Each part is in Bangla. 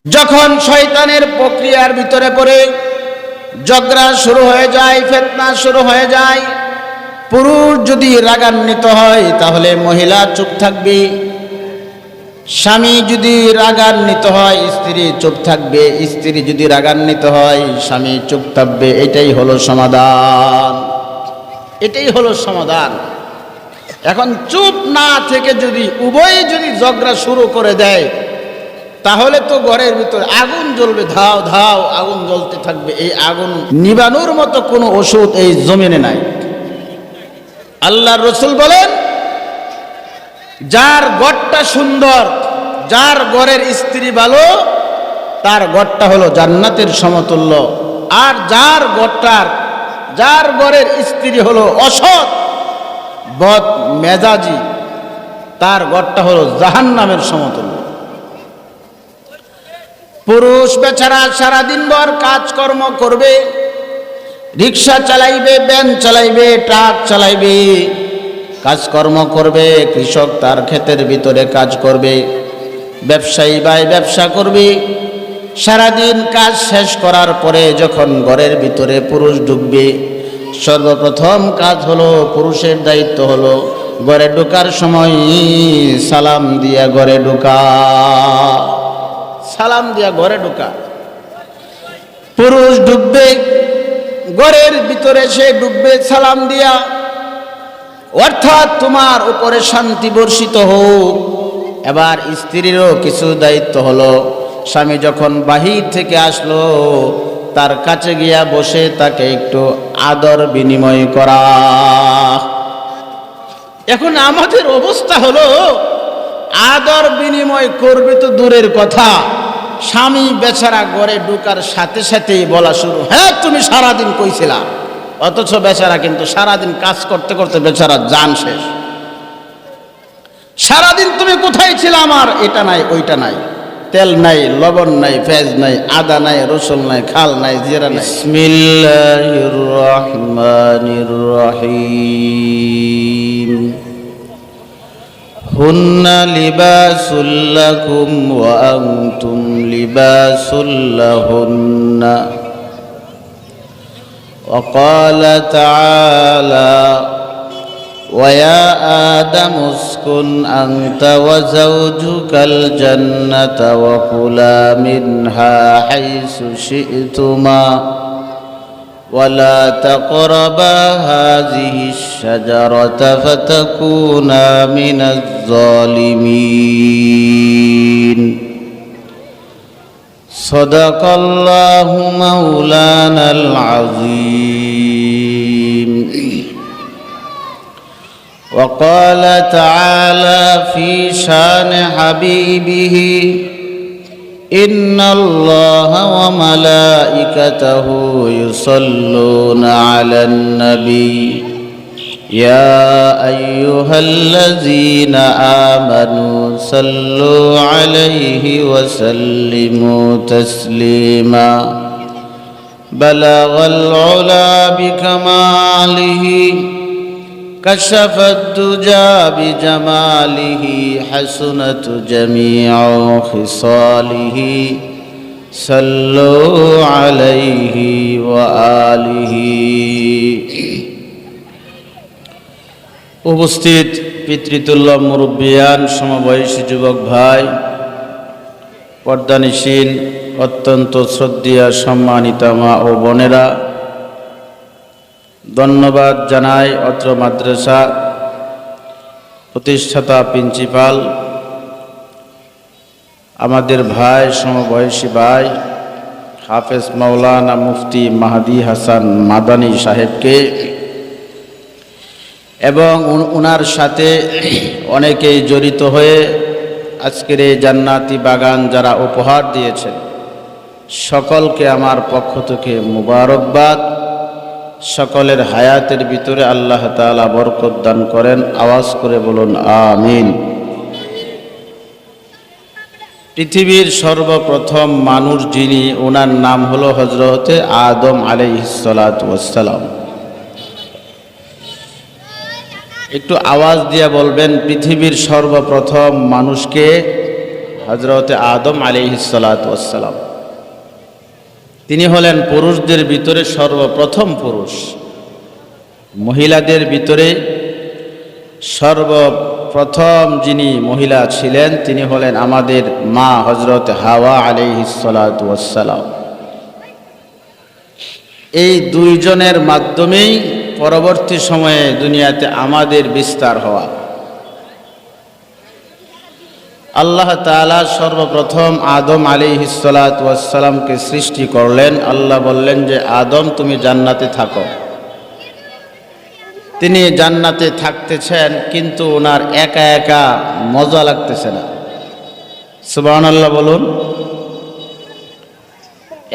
যখন শয়তানের প্রক্রিয়ার ভিতরে পড়ে ঝগড়া শুরু হয়ে যায়, ফিতনা শুরু হয়ে যায়, পুরুষ যদি রাগান্বিত হয় তাহলে মহিলা চুপ থাকবে, স্বামী যদি রাগান্বিত হয় স্ত্রী চুপ থাকবে, স্ত্রী যদি রাগান্বিত হয় স্বামী চুপ থাকবে। এটাই হলো সমাধান, এটাই হলো সমাধান। এখন চুপ না থেকে যদি উভয়ে যদি ঝগড়া শুরু করে দেয় তাহলে তো ঘরের ভিতরে আগুন জ্বলবে, ধাও ধাও আগুন জ্বলতে থাকবে। এই আগুন নিবানোর মতো কোনো ওষুধ এই জমিনে নাই। আল্লাহর রাসূল বলেন, যার ঘরটা সুন্দর, যার ঘরের স্ত্রী ভালো, তার ঘরটা হলো জান্নাতের সমতুল্য। আর যার ঘরের স্ত্রী হলো অসৎ, বদ মেজাজি, তার ঘরটা হলো জাহান্নামের সমতুল্য। পুরুষ বেচারা সারাদিন ভর কাজকর্ম করবে, রিক্সা চালাইবে, ভ্যান চালাইবে, ট্রাক চালাইবে, কাজকর্ম করবে, কৃষক তার ক্ষেতের ভিতরে কাজ করবে, ব্যবসায়ী ভাই ব্যবসা করবে। সারাদিন কাজ শেষ করার পরে যখন ঘরের ভিতরে পুরুষ ঢুকবে, সর্বপ্রথম কাজ হলো, পুরুষের দায়িত্ব হলো ঘরে ঢোকার সময় সালাম দিয়া ঘরে ঢোকা, সালাম দিয়া ঘরে ঢোকা। পুরুষ ঢুকবে ঘরের ভিতরে, সে ঢুকবে সালাম দিয়া, অর্থাৎ তোমার উপরে শান্তি বর্ষিত হোক। এবার স্ত্রীরও কিছু দায়িত্ব হলো, স্বামী যখন বাহির থেকে আসলো তার কাছে গিয়া বসে তাকে একটু আদর বিনিময় করা। এখন আমাদের অবস্থা হলো, আদর বিনিময় করবে তো দূরের কথা, স্বামী বেচারা ঘরে ঢোকার সাথে সাথেই বলা শুরু, হ্যাঁ তুমি সারাদিন কইছিলা। অথচ বেচারা কিন্তু সারাদিন কাজ করতে করতে বেচারা জান শেষ। সারাদিন তুমি কোথায় ছিল, আমার এটা নাই ওইটা নাই, তেল নাই, লবণ নাই, পেঁয়াজ নাই, আদা নাই, রসুন নাই, খাল নাই, জিরা নাই। বিসমিল্লাহির রহমানির রহিম। হুন্না লিবাসুল লাকুম ওয়া আনতুম লিবাসুল লাহুন্না। وقال تعالى ويا آدم اسكن أنت وزوجك الجنة وكلا منها حيث شئتما ولا تقربا هذه الشجرة فتكونا من الظالمين صدق الله مولانا العظيم. وقال تعالى في شان حبيبه إن الله وملائكته يصلون على النبي يا أيها الذين آمنوا صلوا عليه وسلموا تسليما بلغ العلا بكماله كشف الدجى بجماله حسنت جميع خصاله صلوا عليه وآله. উপস্থিত পিতৃতুল্য মুরব্বিয়ান, সমবয়সী যুবক ভাই, পর্দানিশীন অত্যন্ত শ্রদ্ধেয় সম্মানিতা মা ও বোনেরা, ধন্যবাদ জানাই অত্র মাদ্রাসা প্রতিষ্ঠাতা প্রিন্সিপাল, আমাদের ভাই, সমবয়সী ভাই হাফেজ মাওলানা মুফতি মাহাদি হাসান মাদানী সাহেবকে এবং ওনার সাথে অনেকেই জড়িত হয়ে আজকের এই জান্নাতি বাগান যারা উপহার দিয়েছেন, সকলকে আমার পক্ষ থেকে মুবারকবাদ। সকলের হায়াতের ভিতরে আল্লাহ তাআলা বরকত দান করেন, আওয়াজ করে বলুন আমিন। পৃথিবীর সর্বপ্রথম মানুষ যিনি, ওনার নাম হলো হযরতে আদম আলাইহিস সালাতু ওয়াস সালাম। একটু আওয়াজ দিয়ে বলবেন, পৃথিবীর সর্বপ্রথম মানুষকে হযরতে আদম আলাইহিস সালাতু ওয়াস সালাম। তিনি হলেন পুরুষদের ভিতরে সর্বপ্রথম পুরুষ। মহিলাদের ভিতরে সর্বপ্রথম যিনি মহিলা ছিলেন তিনি হলেন আমাদের মা হযরত হাওয়া আলাইহিস সালাতু ওয়াস সালাম। এই দুইজনের মাধ্যমেই পরবর্তী সময়ে দুনিয়াতে আমাদের বিস্তার হওয়া। আল্লাহ তাআলা সর্বপ্রথম আদম আলাইহিস সালাতু ওয়াস সালামকে সৃষ্টি করলেন। আল্লাহ বললেন যে আদম তুমি জান্নাতে থাকো। তিনি জান্নাতে থাকতেছেন, কিন্তু ওনার একা একা মজা লাগতেছে না। সুবহানাল্লাহ বলুন।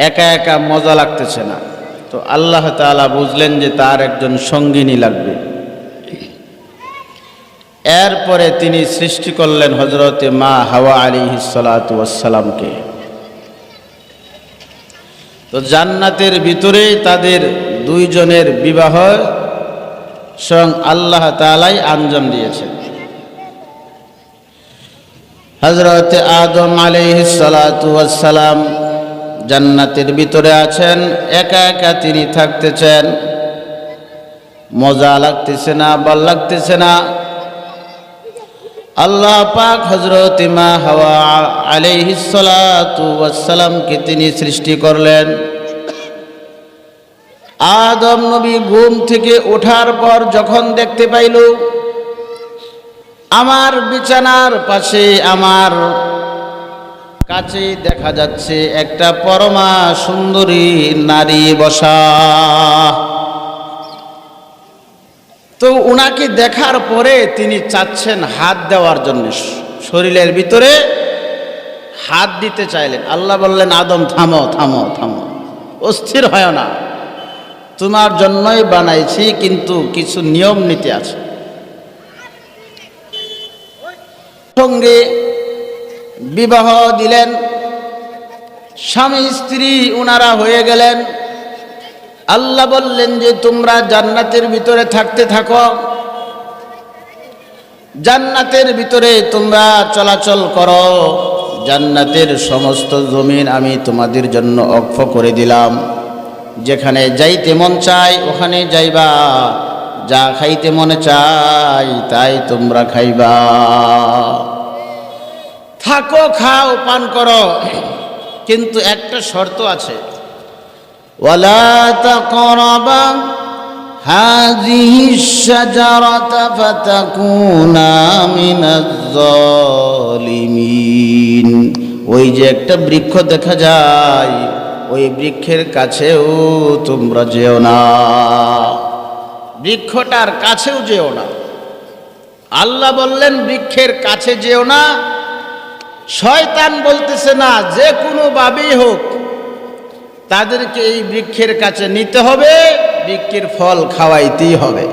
একা একা মজা লাগতেছে না। তো আল্লাহ তাআলা বুঝলেন যে তার একজন সঙ্গিনী লাগবে। এরপরে তিনি সৃষ্টি করলেন হযরতে মা হাওয়া আলাইহিস সালাতু ওয়াস সালামকে। তো জান্নাতের ভিতরে তাদের দুইজনের বিবাহ স্বয়ং আল্লাহ তাআলাই আঞ্জাম দিয়েছেন। হযরতে আদম আলাইহিস সালাতু ওয়াস সালাম জান্নাতের ভিতরে আছেন, একা একা তিনি থাকতেছেন, মজা লাগতেছে না, ভাল লাগতেছে না। আল্লাহ পাক হযরতে মা হাওয়া আলাইহিস সালাতু ওয়াস সালামকে তিনি সৃষ্টি করলেন। আদম নবী ঘুম থেকে ওঠার পর যখন দেখতে পাইল আমার বিছানার পাশে আমার কাছে দেখা যাচ্ছে একটা পরমা সুন্দরী নারী বসা, তো উনাকে দেখার পরে তিনি চাচ্ছেন হাত দেওয়ার জন্য, শরীরের ভিতরে হাত দিতে চাইলেন। আল্লাহ বললেন আদম থামো থামো থামো, অস্থির হয় না, তোমার জন্যই বানাইছি, কিন্তু কিছু নিয়ম নীতি আছে। সঙ্গে বিবাহ দিলেন, স্বামী স্ত্রী উনারা হয়ে গেলেন। আল্লাহ বললেন যে তোমরা জান্নাতের ভিতরে থাকতে থাকো, জান্নাতের ভিতরে তোমরা চলাচল করো, জান্নাতের সমস্ত জমিন আমি তোমাদের জন্য অক্ষ করে দিলাম, যেখানে যাইতে মন চাই ওখানে যাইবা, যা খাইতে মনে চাই তাই তোমরা খাইবা, থাকো খাও পান করো, কিন্তু একটা শর্ত আছে, ওয়ালা তাকরাবা হাযিহিশ শাজারাতা ফাতাকুনা মিনাজ জালিমিন। ওই যে একটা বৃক্ষ দেখা যায়, ওই বৃক্ষের কাছেও তোমরা যেও না, বৃক্ষটার কাছেও যেও না। আল্লাহ বললেন বৃক্ষের কাছে যেও না। শয়তান বলতেছে না, যে কোনো ভাবেই হোক তাদেরকে এই বৃক্ষের কাছে নিতে হবে, বৃক্ষের ফল খাওয়াইতেই হবে।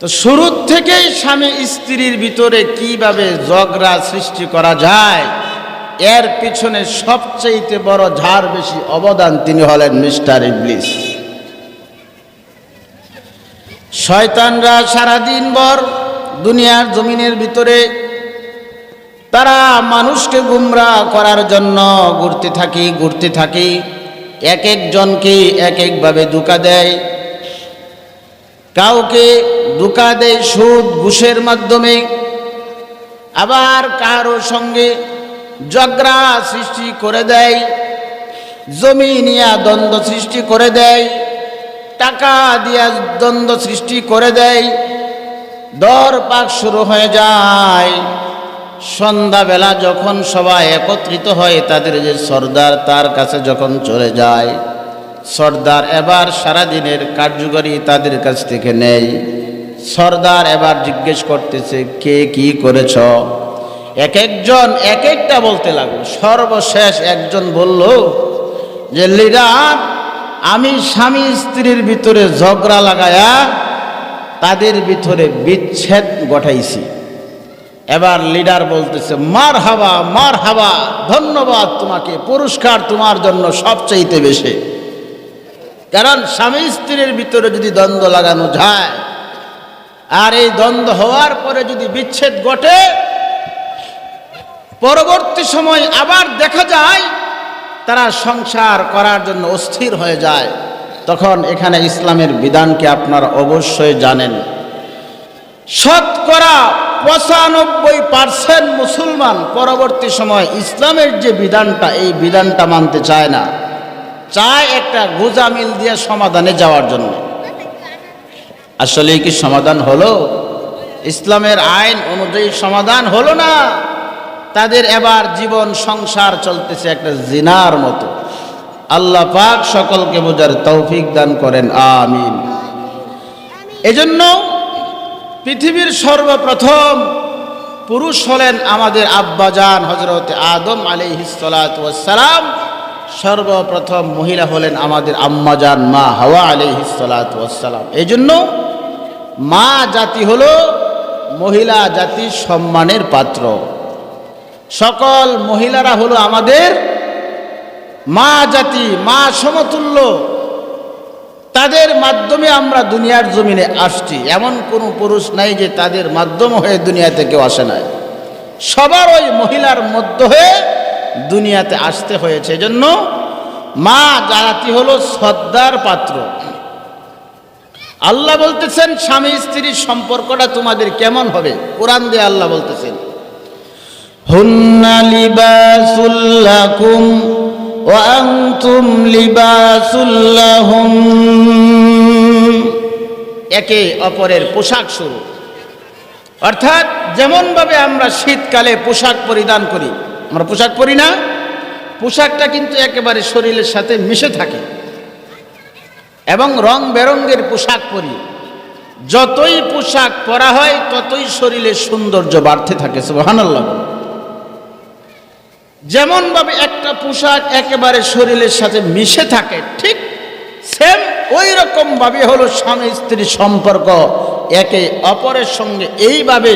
তো শুরুর থেকেই স্বামী স্ত্রীর ভিতরে কিভাবে ঝগড়া সৃষ্টি করা যায়, এর পিছনে সবচেয়ে বড় ঝাড় বেশি অবদান তিনি হলেন মিস্টার ইবলিস। শয়তানরা সারাদিন ভর দুনিয়ার জমিনের ভিতরে তারা মানুষকে গুমরাহ করার জন্য ঘুরতে থাকি, এক একজনকে এক একভাবে ধোঁকা দেয়। কাউকে ধোঁকা দেয় সুদ ঘুষের মাধ্যমে, আবার কারো সঙ্গে ঝগড়া সৃষ্টি করে দেয়, জমি নিয়ে দ্বন্দ্ব সৃষ্টি করে দেয়, টাকা দিয়া দ্বন্দ্ব সৃষ্টি করে দেয়, দর পাক শুরু হয়ে যায়। সন্ধ্যাবেলা যখন সবাই একত্রিত হয়, তাদের যে সর্দার তার কাছে যখন চলে যায়, সর্দার এবার সারাদিনের কার্যকরী তাদের কাছ থেকে নেয়। সর্দার এবার জিজ্ঞেস করতেছে কে কি করেছ, এক একজন এক একটা বলতে লাগলো। সর্বশেষ একজন বলল যে লিডার, আমি স্বামী স্ত্রীর ভিতরে ঝগড়া লাগায়া তাদের ভিতরে বিচ্ছেদ ঘটাইছি। এবার লিডার বলতেছে মারহাবা মারহাবা, ধন্যবাদ তোমাকে, পুরস্কার তোমার জন্য সবচাইতে বেশি। কারণ স্বামী স্ত্রীর ভিতরে যদি দ্বন্দ্ব লাগানো যায়, আর এই দ্বন্দ্ব হওয়ার পরে যদি বিচ্ছেদ ঘটে, পরবর্তী সময় আবার দেখা যায় তারা সংসার করার জন্য অস্থির হয়ে যায়। তখন এখানে ইসলামের বিধানকে আপনারা অবশ্যই জানেন। শতকরা 95% মুসলমান পরবর্তী সময় ইসলামের যে বিধানটা, এই বিধানটা মানতে চায় না, চায় একটা গোজামিল দিয়ে সমাধানে যাওয়ার জন্য। আসলে কি সমাধান হলো? ইসলামের আইন অনুযায়ী সমাধান হলো না। তাদের এবার জীবন সংসার চলতেছে একটা জিনার মতো। আল্লাহ পাক সকলকে বোঝার তৌফিক দান করেন, আমিন। এজন্য পৃথিবীর সর্বপ্রথম পুরুষ হলেন আমাদের আব্বাজান হযরত আদম আলাইহিস সালাতু ওয়াস সালাম। সর্বপ্রথম মহিলা হলেন আমাদের আম্মাজান মা হাওয়া আলাইহিস সালাতু ওয়াস সালাম। এজন্য মা জাতি হলো মহিলা জাতির সম্মানের পাত্র। সকল মহিলারা হলো আমাদের মা জাতি, মা সমতুল্য। তাদের মাধ্যমে আমরা দুনিয়ার জমিনে আসছি। এমন কোনো পুরুষ নাই যে তাদের মাধ্যম হয়ে দুনিয়াতে কেউ আসে নাই। সবার ওই মহিলার মধ্য হয়ে দুনিয়াতে আসতে হয়েছে। এজন্য মা জাতি হলো শ্রদ্ধার পাত্র। আল্লাহ বলতেছেন স্বামী স্ত্রীর সম্পর্কটা তোমাদের কেমন হবে। কোরআন দিয়ে আল্লাহ বলতেছেন, হুন্না লিবাসুল লাকুম ওয়া আনতুম লিবাসুল লাহুম। একে অপরের পোশাক স্বরূপ। অর্থাৎ যেমনভাবে আমরা শীতকালে পোশাক পরিধান করি, আমরা পোশাক পরি না, পোশাকটা কিন্তু একেবারে শরীরের সাথে মিশে থাকে এবং রং বেরঙের পোশাক পরি। যতই পোশাক পরা হয় ততই শরীরের সৌন্দর্য বাড়তে থাকে। সুবহানাল্লাহ। যেমনভাবে একটা পোশাক একেবারে শরীরের সাথে মিশে থাকে, ঠিক সেম ওই রকম ভাবে হলো স্বামী স্ত্রীর সম্পর্ক। একে অপরের সঙ্গে এইভাবে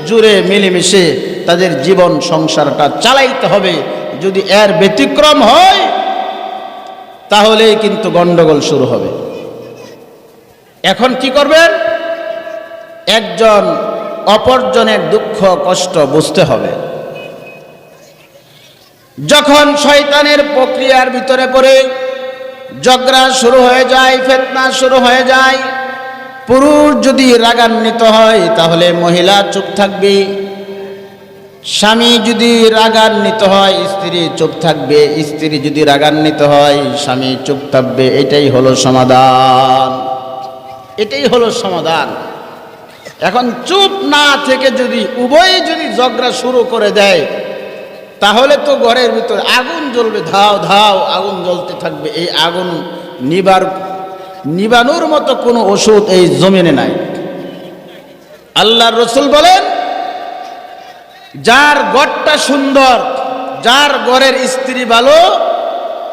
জুড়ে মিলেমিশে তাদের জীবন সংসারটা চালাইতে হবে। যদি এর ব্যতিক্রম হয় তাহলেই কিন্তু গন্ডগোল শুরু হবে। এখন কি করবেন? একজন অপরজনের দুঃখ কষ্ট বুঝতে হবে। যখন শয়তানের প্রক্রিয়ার ভিতরে পড়ে ঝগড়া শুরু হয়ে যায়, ফিতনা শুরু হয়ে যায়, পুরুষ যদি রাগান্বিত হয় তাহলে মহিলা চুপ থাকবে। স্বামী যদি রাগান্বিত হয় স্ত্রী চুপ থাকবে। স্ত্রী যদি রাগান্বিত হয় স্বামী চুপ থাকবে। এটাই হলো সমাধান, এটাই হলো সমাধান। এখন চুপ না থেকে যদি উভয় যদি ঝগড়া শুরু করে দেয় তাহলে তো ঘরের ভিতরে আগুন জ্বলবে, ধাও ধাও আগুন জ্বলতে থাকবে। এই আগুন নিবানোর মতো কোনো ওষুধ এই জমিনে নাই। আল্লাহর রাসূল বলেন, যার ঘরটা সুন্দর, যার ঘরের স্ত্রী ভালো,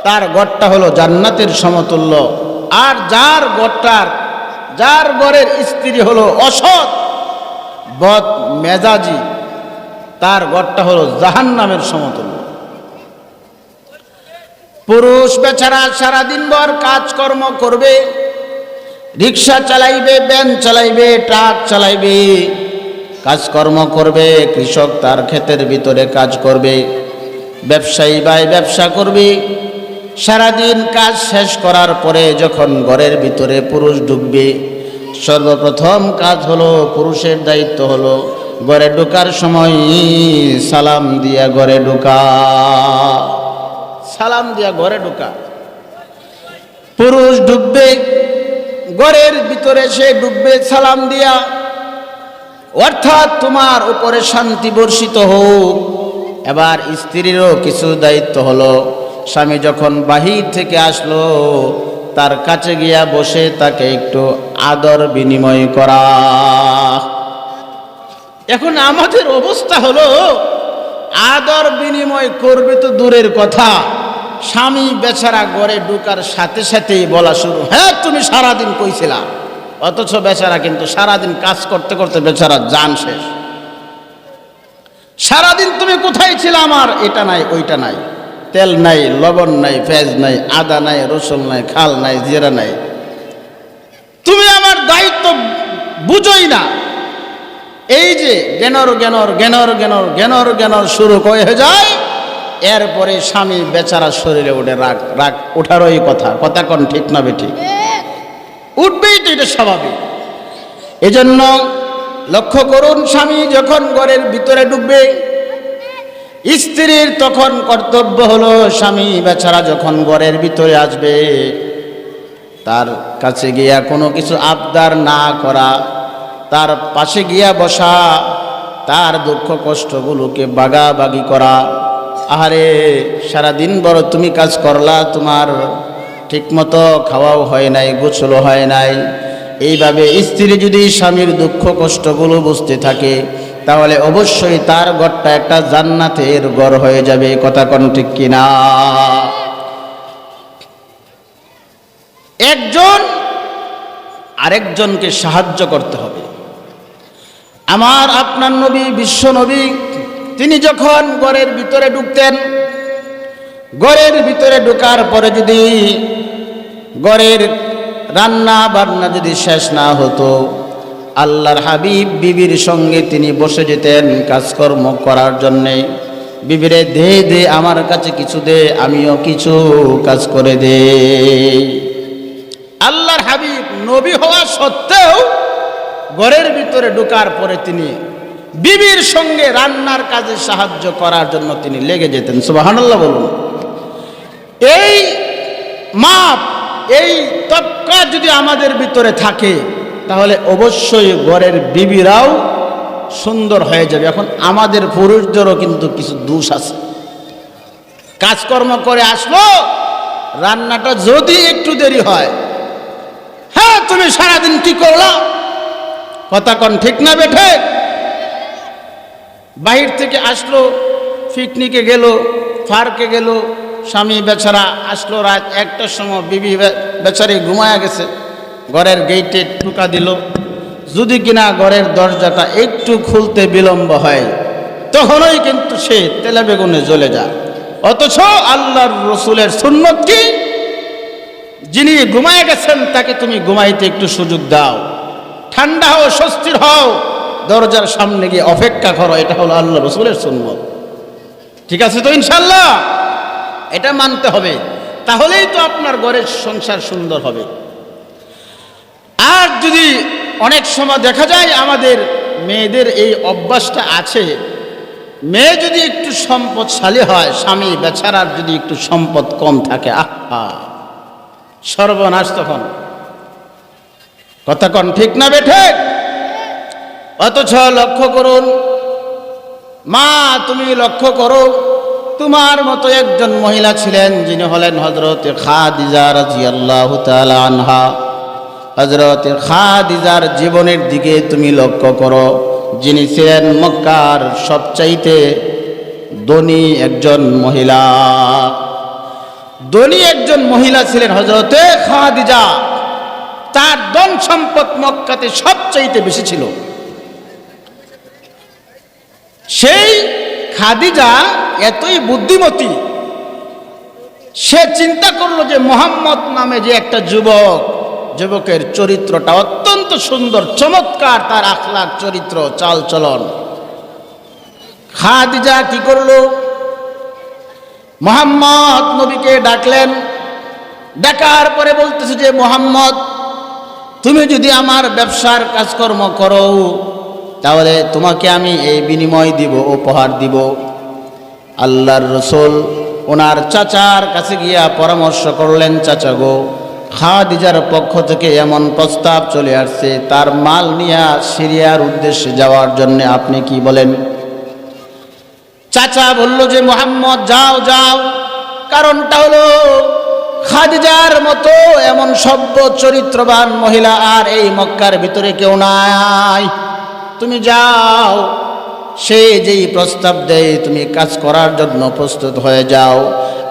তার ঘরটা হলো জান্নাতের সমতুল্য। আর যার ঘরের স্ত্রী হলো অসৎ বদ মেজাজি, তার ঘরটা হলো জাহান্নামের সমতুল্য। পুরুষ বেচারা সারাদিন ভর কাজকর্ম করবে, রিক্সা চালাইবে, ভ্যান চালাইবে, ট্রাক চালাইবে, কাজকর্ম করবে। কৃষক তার ক্ষেতের ভিতরে কাজ করবে, ব্যবসায়ী ভাই ব্যবসা করবে। সারাদিন কাজ শেষ করার পরে যখন ঘরের ভিতরে পুরুষ ঢুকবে, সর্বপ্রথম কাজ হলো, পুরুষের দায়িত্ব হলো ঘরে ঢোকার সময় সালাম দিয়া ঘরে ঢোকা। সালাম দিয়া ঘরে ঢোকা। পুরুষ ঢুকবে ঘরের ভিতরে, সে ঢুকবে সালাম দিয়া। অর্থাৎ তোমার উপরে শান্তি বর্ষিত হোক। এবার স্ত্রীরও কিছু দায়িত্ব হলো, স্বামী যখন বাহির থেকে আসলো তার কাছে গিয়া বসে তাকে একটু আদর বিনিময় করা। এখন আমাদের অবস্থা হলো আদর বিনিময় করবে তো দূরের কথা, স্বামী বেচারা ঘরে ঢোকার সাথে সাথেই বলা শুরু, হ্যাঁ তুমি সারাদিন কইছিলা। অথচ বেচারা কিন্তু সারাদিন কাজ করতে করতে বেচারা জান শেষ। সারাদিন তুমি কোথায় ছিলে? আমার এটা নাই ওইটা নাই, তেল নাই, লবণ নাই, পেঁয়াজ নাই, আদা নাই, রসুন নাই, খাল নাই, জিরা নাই। তুমি আমার দায়িত্ব বুঝোই না। এই যে জ্ঞানর জ্ঞানর জ্ঞানর জ্ঞানর জ্ঞানর জ্ঞানর শুরু হয়ে যায়, এরপরে স্বামী বেচারা শরীরে উঠে রাগ, রাগ ওঠারই কথা, কথা কোন ঠিক না বেঠিক? উঠবেই তো, এটা স্বাভাবিক। এজন্য লক্ষ্য করুন, স্বামী যখন ঘরের ভিতরে ঢুকবে, স্ত্রীর তখন কর্তব্য হলো স্বামী বেচারা যখন ঘরের ভিতরে আসবে তার কাছে গিয়া কোনো কিছু আবদার না করা, তার পাশে গিয়া বসা, তার দুঃখ কষ্টগুলোকে বাগাবাগি করা। আহারে সারাদিন বড় তুমি কাজ করলা, তোমার ঠিকমতো খাওয়াও হয় নাই, গোসলও হয় নাই। এইভাবে স্ত্রী যদি স্বামীর দুঃখ কষ্টগুলো বুঝতে থাকে তাহলে অবশ্যই তার ঘরটা একটা জান্নাতের ঘর হয়ে যাবে। কথা কোন ঠিক কিনা? একজন আরেকজনকে সাহায্য করতে হবে। আমার আপনার নবী, বিশ্ব নবী, তিনি যখন ঘরের ভিতরে ঢুকতেন, ঘরের ভিতরে ঢোকার পরে যদি ঘরের রান্না বান্না যদি শেষ না হতো, আল্লাহর হাবিব বিবির সঙ্গে তিনি বসে যেতেন কাজকর্ম করার জন্যে। বিবিরে, দে দে, আমার কাছে কিছু দে, আমিও কিছু কাজ করে দে। আল্লাহর হাবিব নবী হওয়া সত্ত্বেও ঘরের ভিতরে ঢোকার পরে তিনি বিবির সঙ্গে রান্নার কাজে সাহায্য করার জন্য তিনি লেগে যেতেন। সুবহানাল্লাহ বলুন। এই মাপ, এই তক্কা যদি আমাদের ভিতরে থাকে তাহলে অবশ্যই ঘরের বিবিরাও সুন্দর হয়ে যাবে। এখন আমাদের পুরুষদেরও কিন্তু কিছু দোষ আছে। কাজকর্ম করে আসলো, রান্নাটা যদি একটু দেরি হয়, হ্যাঁ তুমি সারাদিন কি করলা, কথা কোন ঠিক না বেঠে? বাহির থেকে আসলো, পিকনিকে গেল, পার্কে গেল, স্বামী বেচারা আসলো রাত 1টার সময়, বিবি বেচারি ঘুমায়া গেছে, ঘরের গেটে ঠুকা দিল। যদি কিনা ঘরের দরজাটা একটু খুলতে বিলম্ব হয় তখনই কিন্তু সে তেলে বেগুনে জ্বলে যায়। অথচ আল্লাহর রসুলের সুন্নত কি, যিনি ঘুমায় গেছেন তাকে তুমি ঘুমাইতে একটু সুযোগ দাও, ঠান্ডা হও, স্বস্তির হও, দরজার সামনে গিয়ে অপেক্ষা করো। এটা হলো আল্লাহ রসুলের সুন্নত। ঠিক আছে তো? ইনশাল্লাহ এটা মানতে হবে, তাহলেই তো আপনার ঘরের সংসার সুন্দর হবে। আর যদি অনেক সময় দেখা যায় আমাদের মেয়েদের এই অভ্যাসটা আছে, মেয়ে যদি একটু সম্পদশালী হয়, স্বামী বেচারার যদি একটু সম্পদ কম থাকে, আহা সর্বনাশ তখন। কথা কোন ঠিক না বেঠে? অথচ লক্ষ্য করুন, মা তুমি লক্ষ্য করো, তোমার মতো একজন মহিলা ছিলেন যিনি হলেন হযরত খাদিজা রাদিয়াল্লাহু তাআলা আনহা। হযরত খাদিজার জীবনের দিকে তুমি লক্ষ্য করো, যিনি ছিলেন মক্কার সবচাইতে ধনী একজন মহিলা। ধনী একজন মহিলা ছিলেন হযরত খাদিজা। তার ধন সম্পদ মক্কাতে সবচাইতে বেশি ছিল। সেই খাদিজা এতই বুদ্ধিমতী, সে চিন্তা করলো যে মুহাম্মদ নামে যে একটা যুবকের চরিত্রটা অত্যন্ত সুন্দর, চমৎকার, তার আখলাক, চরিত্র, চাল চলন। খাদিজা কি করলো, মুহাম্মদ নবীকে ডাকলেন। ডাকার পরে বলতেছে যে মুহাম্মদ, তুমি যদি আমার ব্যবসার কাজকর্ম করো তাহলে তোমাকে আমি এই বিনিময় দিব, উপহার দিব। আল্লাহর রসুল ওনার চাচার কাছে গিয়া পরামর্শ করলেন, চাচা গো, খাদিজার পক্ষ থেকে এমন প্রস্তাব চলে আসছে, তার মাল নিয়ে সিরিয়ার উদ্দেশ্যে যাওয়ার জন্য, আপনি কি বলেন? চাচা বলল যে মুহাম্মদ যাও যাও, কারণটা হলো খাদিজার মতো এমন সভ্য চরিত্রবান মহিলা আর এই মক্কার ভিতরে কেউ নাই, তুমি যাও, সে যেই প্রস্তাব দেয় তুমি কাজ করার জন্য প্রস্তুত হয়ে যাও।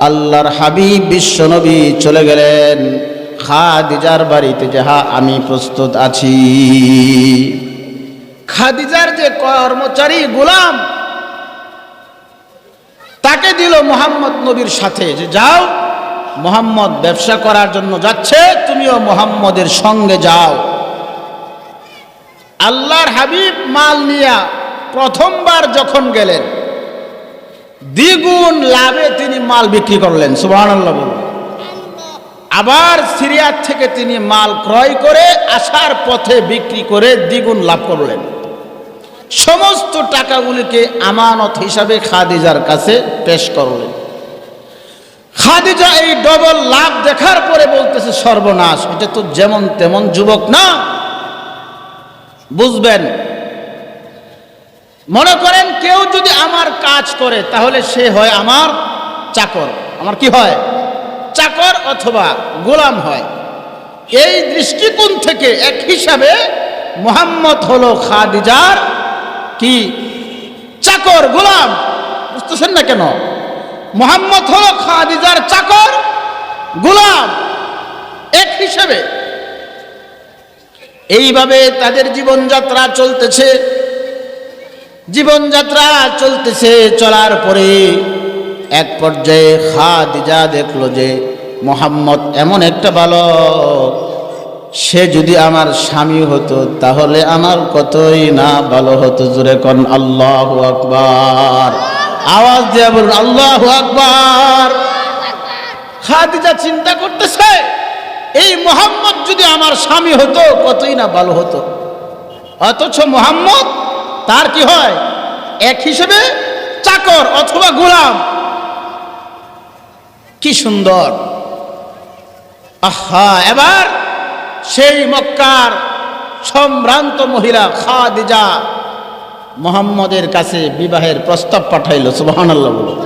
আল্লাহর হাবিব বিশ্বনবী চলে গেলেন খাদিজার বাড়িতে, যে হ্যাঁ আমি প্রস্তুত আছি। খাদিজার যে কর্মচারী গোলাম, তাকে দিল মুহাম্মদ নবীর সাথে, যে যাও, মুহাম্মদ ব্যবসা করার জন্য যাচ্ছে, তুমিও মুহাম্মদের সঙ্গে যাও। আল্লাহর হাবিব মাল নিয়া প্রথমবার যখন গেলেন দ্বিগুণ লাভে তিনি মাল বিক্রি করলেন, সুবহানাল্লাহ বলুন। আবার সিরিয়া থেকে তিনি মাল ক্রয় করে আসার পথে বিক্রি করে দ্বিগুণ লাভ করলেন। সমস্ত টাকাগুলিকে আমানত হিসাবে খাদিজার কাছে পেশ করলেন। খাদিজা এই ডবল লাভ দেখার পরে বলতেছে, সর্বনাশ, এটা তো যেমন তেমন যুবক না। বুঝবেন, মনে করেন কেউ যদি আমার কাজ করে তাহলে সে হয় আমার চাকর, আমার কি হয়, চাকর অথবা গোলাম হয়। এই দৃষ্টিকোণ থেকে এক হিসাবে মুহাম্মদ হলো খাদিজার কি, চাকর, গোলাম। বুঝতেছেন না কেন? মুহাম্মদ হলো খাদিজার চাকর, গোলাম এক হিসাবে। এইভাবে তাদের জীবনযাত্রা চলতেছে, জীবনযাত্রা চলতেছে। চলার পরে এক পর্যায়ে খাদিজা দেখলো যে মুহাম্মদ এমন একটা বালক, সে যদি আমার স্বামী হতো তাহলে আমার কতই না ভালো হতো। জোরে কোন আল্লাহু আকবার, আওয়াজ দিয়ে বলুন আল্লাহু আকবার। খাদিজা চিন্তা করতেছে, এই মুহাম্মদ যদি আমার স্বামী হতো কতই না ভালো হতো। অথচ মুহাম্মদ তার কি হয়, এক হিসেবে চাকর অথবা গোলাম। কি সুন্দর! আহা, এবার সেই মক্কার সম্ভ্রান্ত মহিলা খাদিজা মুহাম্মদের কাছে বিবাহের প্রস্তাব পাঠাইল, সুবহানাল্লাহ বলুন।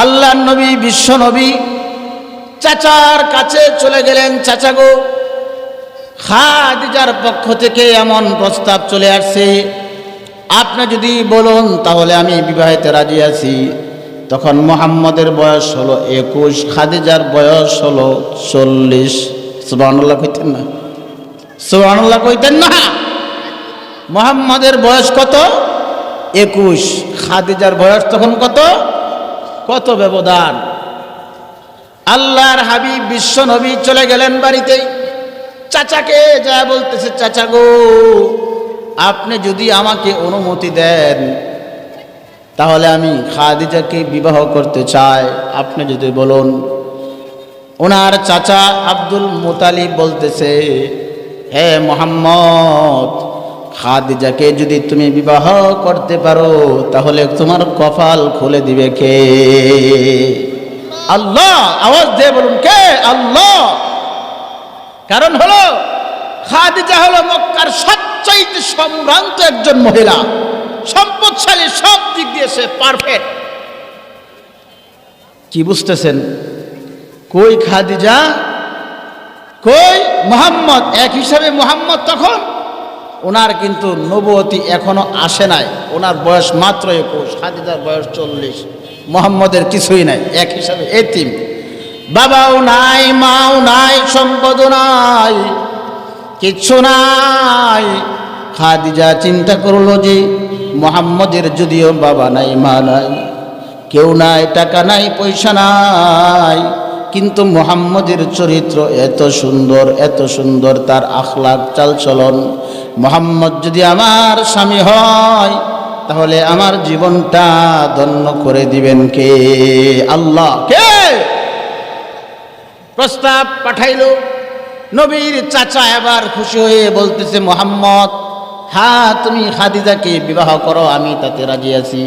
আল্লাহর নবী, বিশ্ব নবী চাচার কাছে চলে গেলেন। চাচা গো, খাদিজার পক্ষ থেকে এমন প্রস্তাব চলে আসছে, আপনি যদি বলুন তাহলে আমি বিবাহেতে রাজি আছি। তখন মুহাম্মদের বয়স হলো 21, খাদিজার বয়স হলো 40। সুবহানাল্লাহ কইতেন না? সুবহানাল্লাহ কইতেন না? মুহাম্মদের বয়স কত? 21, খাদিজার বয়স তখন কত? কত ব্যবধান! আল্লাহর হাবিব বিশ্ব নবী চলে গেলেন বাড়িতে। চাচাকে যা বলতেছে, চাচা গো, আপনি যদি আমাকে অনুমতি দেন তাহলে আমি খাদিজাকে বিবাহ করতে চাই, আপনি যদি বলুন। ওনার চাচা আব্দুল মুতালিব বলতেছে, হে মুহাম্মদ, খাদিজাকে যদি তুমি বিবাহ করতে পারো তাহলে তোমার কপাল খুলে দিবে কে? আল্লাহ! আওয়াজ দিয়ে বলুন, কে? আল্লাহ। কারণ হলো খাদিজা হলো মক্কার সবচাইতে সম্ভ্রান্ত একজন মহিলা, সম্পদশালী, সব দিক দিয়ে সে পারফেক্ট। কি বুঝতেছেন? কই খাদিজা, কই মুহাম্মদ। এক হিসাবে মুহাম্মদ তখন, ওনার কিন্তু নবুয়তি এখনো আসে নাই, ওনার বয়স মাত্র 21, খাদিজার বয়স 40, মুহাম্মদের কিছুই নাই। এক হিসাবে এতিম, বাবাও নাই, মাও নাই, সম্পদও নাই, কিচ্ছু নাই। খাদিজা চিন্তা করলো যে মুহাম্মদের যদিও বাবা নাই, মা নাই, কেউ নাই, টাকা নাই, পয়সা নাই, কিন্তু মুহাম্মদের চরিত্র এত সুন্দর, এত সুন্দর তার আখলাক, চালচলন। মুহাম্মদ যদি আমার স্বামী হয় তাহলে আমার জীবনটা ধন্য করে দিবেন কে? আল্লাহ। কে? প্রস্তাব পাঠাইল। নবীর চাচা এবার খুশি হয়ে বলতেছে, মুহাম্মদ, হ্যাঁ তুমি খাদিজাকে বিবাহ করো, আমি তাতে রাজি আছি।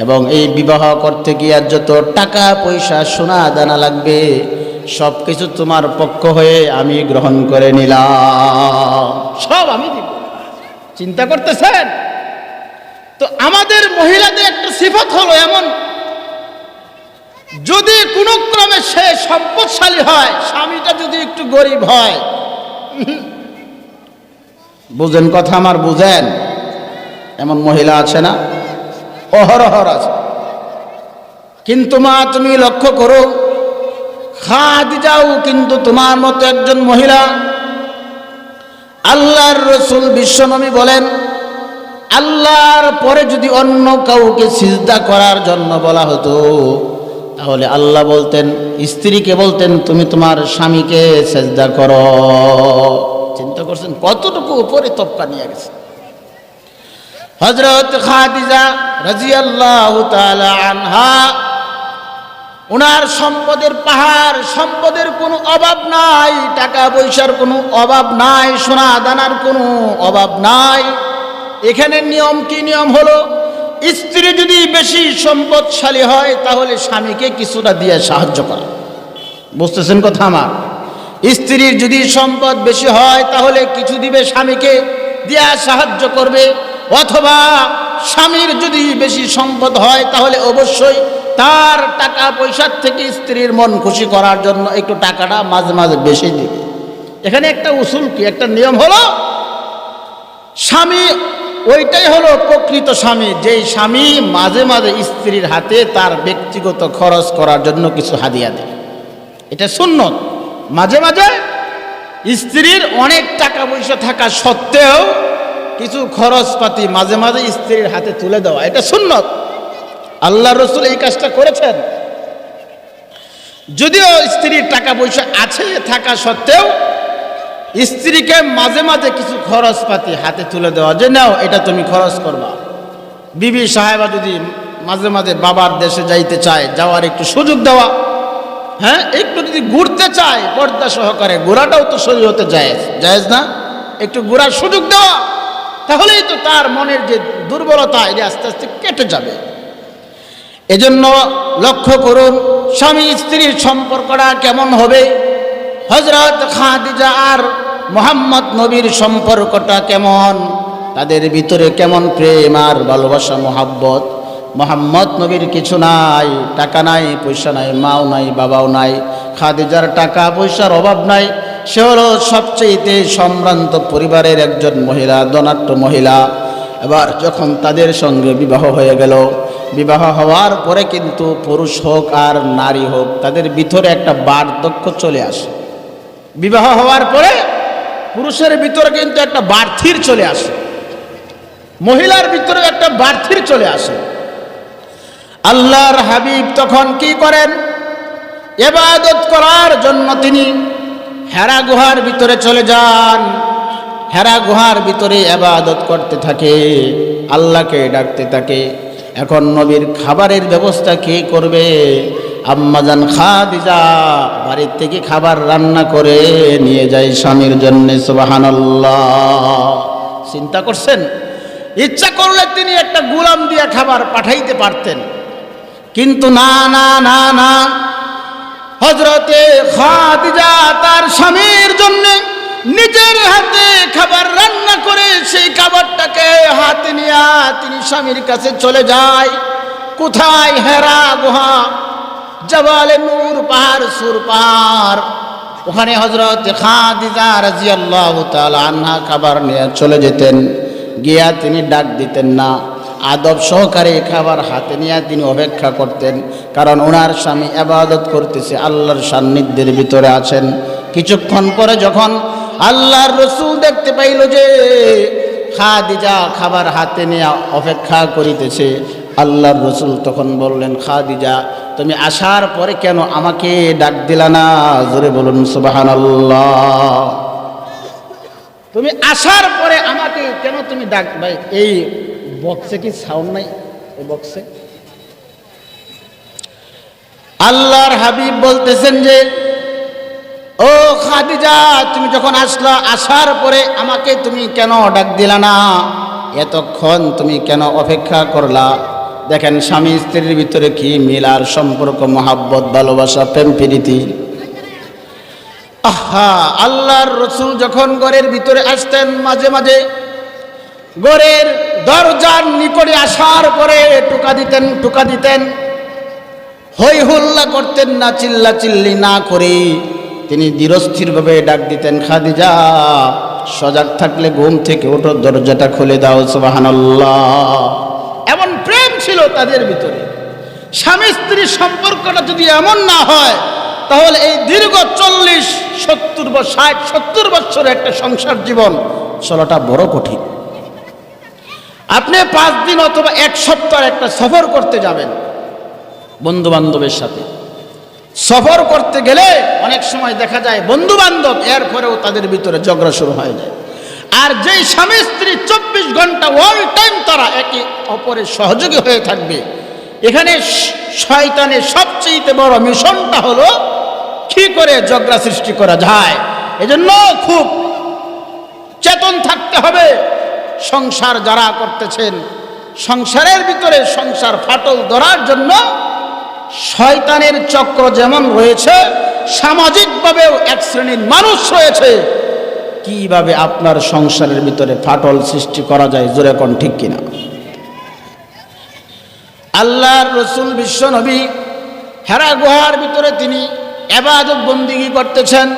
এবং এই বিবাহ করতে গিয়ে যত টাকা পয়সা, সোনা দানা লাগবে সব কিছু তোমার পক্ষ হয়ে আমি গ্রহণ করে নিলাম, সব আমি দিব। চিন্তা করতেছেন তো? আমাদের মহিলাদের একটা সিফত হলো এমন, যদি কোনো ক্রমে সে সম্পদশালী হয়, স্বামীটা যদি একটু গরিব হয়, বুঝেন কথা আমার, বুঝেন? এমন মহিলা আছে না? অহরহর আছে। কিন্তু মা তুমি লক্ষ্য করো, খাদিজাও কিন্তু তোমার মতো একজন মহিলা। আল্লাহর রাসূল বিশ্বনবী বলেন, আল্লাহর পরে যদি অন্য কাউকে সিজদা করার জন্য বলা হতো তাহলে আল্লাহ বলতেন, স্ত্রীকে বলতেন, তুমি তোমার স্বামীকে সিজদা করো। চিন্তা করছেন কতটুকু উপরে তবকা নিয়ে গেছে? হযরত খাদিজা রাদিয়াল্লাহু তাআলা আনহা, ওনার সম্পদের পাহাড়, সম্পদের কোনো অভাব নাই, টাকা পয়সার কোনো অভাব নাই, সোনা দানার কোনো অভাব নাই। এখানে নিয়ম কি? নিয়ম হলো স্ত্রী যদি বেশি সম্পদশালী হয় তাহলে স্বামীকে কিছুটা দিয়ে সাহায্য করা। বুঝতেছেন কথা আমার? স্ত্রীর যদি সম্পদ বেশি হয় তাহলে কিছু দিবে, স্বামীকে দিয়া সাহায্য করবে। অথবা স্বামীর যদি বেশি সম্পদ হয় তাহলে অবশ্যই তার টাকা পয়সার থেকে স্ত্রীর মন খুশি করার জন্য একটু টাকাটা মাঝে মাঝে বেশি দিবে। এখানে একটা উসুল কি, একটা নিয়ম হলো, স্বামী ওইটাই হলো প্রকৃত স্বামী, যেই স্বামী মাঝে মাঝে স্ত্রীর হাতে তার ব্যক্তিগত খরচ করার জন্য কিছু হাদিয়া দেয়। এটা সুন্নত। মাঝে মাঝে স্ত্রীর অনেক টাকা পয়সা থাকা সত্ত্বেও কিছু খরচপাতি মাঝে মাঝে স্ত্রীর হাতে তুলে দেওয়া, এটা সুন্নত। আল্লাহ রসুল এই কাজটা করেছেন। যদিও স্ত্রীর টাকা পয়সা আছে থাকা সত্ত্বেও স্ত্রীকে মাঝে মাঝে কিছু খরচপাতি হাতে তুলে দেওয়া, যে নাও এটা তুমি খরচ করবা। বিবি সাহেবা যদি মাঝে মাঝে বাবার দেশে যাইতে চায়, যাওয়ার একটু সুযোগ দেওয়া। হ্যাঁ, একটু যদি ঘুরতে চায় পর্দা সহকারে, ঘোরাটাও তো শরীয়তে জায়েজ, জায়েজ না? একটু ঘোরার সুযোগ দেওয়া, তাহলেই তো তার মনের যে দুর্বলতা এটা আস্তে আস্তে কেটে যাবে। এজন্য লক্ষ্য করুন স্বামী স্ত্রীর সম্পর্কটা কেমন হবে। হযরত খাদিজা আর মুহাম্মদ নবীর সম্পর্কটা কেমন, তাদের ভিতরে কেমন প্রেম আর ভালোবাসা, মোহাব্বত। মুহাম্মদ নবীর কিছু নাই, টাকা নাই, পয়সা নাই, মাও নাই, বাবাও নাই। খাদিজার টাকা পয়সার অভাব নাই, সে হলো সবচেয়ে সম্ভ্রান্ত পরিবারের একজন মহিলা, ধনাঢ্য মহিলা। এবার যখন তাদের সঙ্গে বিবাহ হয়ে গেল, বিবাহ হওয়ার পরে কিন্তু পুরুষ হোক আর নারী হোক তাদের ভিতরে একটা বার্ধক্য চলে আসে। বিবাহ হওয়ার পরে পুরুষের ভিতরে কিন্তু একটা বার্থির চলে আসে, মহিলার ভিতরে একটা বার্থির চলে আসে। আল্লাহর হাবিব তখন কি করেন? ইবাদত করার জন্য তিনি হেরা গুহার ভিতরে চলে যান। হেরা গুহার ভিতরে ইবাদত করতে থাকে, আল্লাহকে ডাকতে থাকে। এখন নবীর খাবারের ব্যবস্থা কে করবে? আম্মাজান খাদিজা বাড়ির থেকে খাবার রান্না করে নিয়ে যায় স্বামীর জন্য। সুবহানাল্লাহ। চিন্তা করছেন? ইচ্ছা করলে তিনি একটা গোলাম দিয়ে খাবার পাঠাইতে পারতেন, কিন্তু না না না না, হযরতে খাদিজা তার স্বামীর জন্য নিজের হাতে খাবার রান্না করে সেই খাবারটাকে হাতে নিয়ে তিনি স্বামীর কাছে চলে যায়। কোথায়? হেরা গুহা, জাবালে নূর পাহাড়, সুর পাহাড়। ওখানে হযরত খাদিজা রাদিয়াল্লাহু তাআলা আনহা খাবার নিয়ে চলে যেতেন। গিয়া তিনি ডাক দিতেন না, আদব সহকারে খাবার হাতে নিয়ে তিনি অপেক্ষা করতেন, কারণ ওনার স্বামী ইবাদত করতেছে, আল্লাহর সান্নিধ্যের ভিতরে আছেন। কিছুক্ষণ পরে যখন আল্লাহর রাসূল দেখতে পাইল যে খাদিজা খাবার হাতে নিয়ে অপেক্ষা করিতেছে, আল্লাহর রাসূল তখন বললেন, খাদিজা তুমি আসার পরে কেন আমাকে ডাক দিলা না? জোরে বলুন সুবহানাল্লাহ। তুমি আসার পরে আমাকে কেন তুমি ডাক? ভাই এই বক্সে কি সাউন্ড নাই? এই বক্সে আল্লাহর হাবিব বলতেছেন যে, ও খাদিজা তুমি যখন আসলা, আসার পরে আমাকে তুমি কেন ডাক দিলা না? এতক্ষণ তুমি কেন অপেক্ষা করলা? দেখেন স্বামী স্ত্রীর ভিতরে কি মিল আর সম্পর্ক, মহাব্বত, ভালোবাসা, প্রেম প্রীতি। আহা, আল্লাহর রাসূল যখন ঘরের ভিতরে আসতেন, মাঝে মাঝে ঘরের দরজার নিকটে আসার পরে টোকা দিতেন, হই হুল্লা করতেন না, চিল্লা চিল্লি না করে তিনি ধীরস্থিরভাবে ডাক দিতেন, খাদিজা সজাগ থাকলে ঘুম থেকে ওঠো, দরজাটা খুলে দাও। সুবহানাল্লাহ। এমন প্রেম ছিল তাদের ভিতরে। স্বামী স্ত্রীর সম্পর্কটা যদি এমন না হয় তাহলে এই দীর্ঘ 60-70 বছর একটা সংসার জীবন চলাটা বড় কঠিন। আপনি 5 দিন অথবা 1 সপ্তাহ একটা সফর করতে যাবেন বন্ধু বান্ধবের সাথে, সফর করতে গেলে অনেক সময় দেখা যায় বন্ধু বান্ধব এরপরেও তাদের ভিতরে ঝগড়া শুরু হয়ে যায়। আর যেই স্বামী স্ত্রী 24 ঘন্টা অল টাইম তারা একে অপরের সহযোগী হয়ে থাকবে, এখানে শয়তানের সবচেয়ে বড় মিশনটা হলো কি করে ঝগড়া সৃষ্টি করা যায়। এজন্য খুব চেতন থাকতে হবে। সংসার যারা করতেছেন, সংসারের ভিতরে সংসার ফাটল ধরার জন্য শয়তানের চক্র যেমন রয়েছে, সামাজিকভাবেও এক শ্রেণীর মানুষ রয়েছে। কিভাবে আপনার সংসারের ভিতরে ফাটল সৃষ্টি করা যায়, জোরে কোন ঠিক কিনা? আল্লাহর রসুল বিশ্ব নবী হেরা গুহার ভিতরে তিনি ইবাদত বন্দেগী করতেছেন।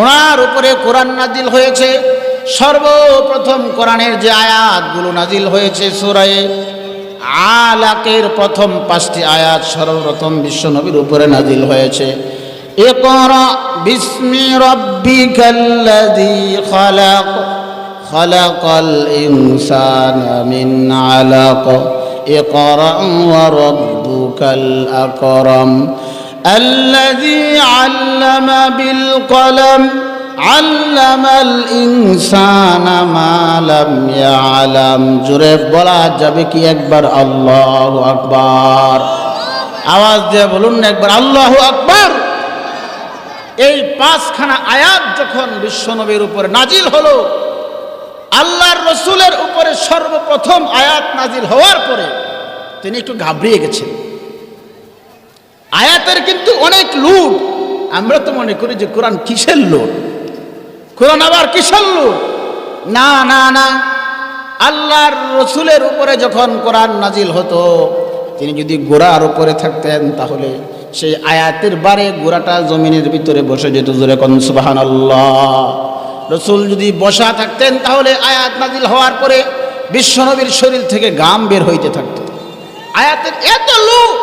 ওনার উপরে কোরআন নাজিল হয়েছে। সর্বপ্রথম কোরআনের যে আয়াতগুলো নাজিল হয়েছে সূরা আলাকের প্রথম 5টি আয়াত সর্বপ্রথম বিশ্ব নবীর উপরে নাজিল হয়েছে। ইকরা বিসমি রাব্বিকাল্লাযী খালাক খালাকাল ইনসানা মিন আলাক ইকরা ওয়া রাব্বুকাল আকরাম الذي علم بالقلم علم الإنسان ما لم يعلم। জোরে বলা যাবে কি একবার আল্লাহু আকবার? আওয়াজ দিয়ে বলুন না একবার আল্লাহু আকবার। এই 5খানা আয়াত যখন বিশ্বনবীর উপরে নাজিল হলো, আল্লাহর রসুলের উপরে সর্বপ্রথম আয়াত নাজিল হওয়ার পরে তিনি একটু ঘাবড়িয়ে গেছেন। আয়াতের কিন্তু অনেক লুট। আমরা তো মনে করি যে কোরআন কিসের লুট, কোরআন আবার কিসের লুট? না না না, আল্লাহর রসুলের উপরে যখন কোরআন নাজিল হতো, তিনি যদি ঘোড়ার উপরে থাকতেন তাহলে সেই আয়াতের বারে ঘোড়াটা জমিনের ভিতরে বসে যেত। জোরে কোন সুবহানাল্লাহ। রসুল যদি বসা থাকতেন তাহলে আয়াত নাজিল হওয়ার পরে বিশ্বনবীর শরীর থেকে ঘাম বের হইতে থাকতো। আয়াতের এত লুট,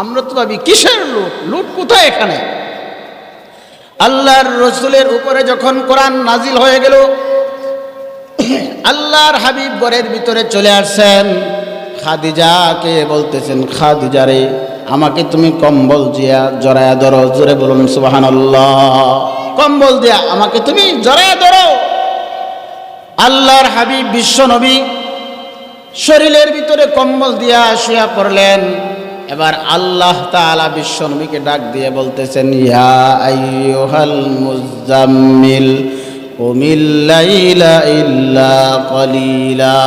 আমরা তো ভাবি কিসের লুট? লুট কোথায় এখানে? আল্লাহর রসুলের উপরে যখন কোরআন নাজিল হয়ে গেল, আল্লাহর হাবিব ঘরের ভিতরে চলে আসছেন। খাদিজাকে বলতেছেন, খাদিজা রে, আমাকে তুমি কম্বল দিয়া জড়ায়া ধরো। জোরে বলুন সুবহানাল্লাহ। কম্বল দিয়া আমাকে তুমি জড়ায়া ধরো। আল্লাহর হাবিব বিশ্ব নবী শরীরের ভিতরে কম্বল দিয়া শুয়া পড়লেন। এবার আল্লাহ তাআলা বিশ্ব নবীকে ডাক দিয়ে বলতেছেন, ইয়া আইয়ুহাল মুজাম্মিল কুমিল লাইলা ইল্লা কলিলা।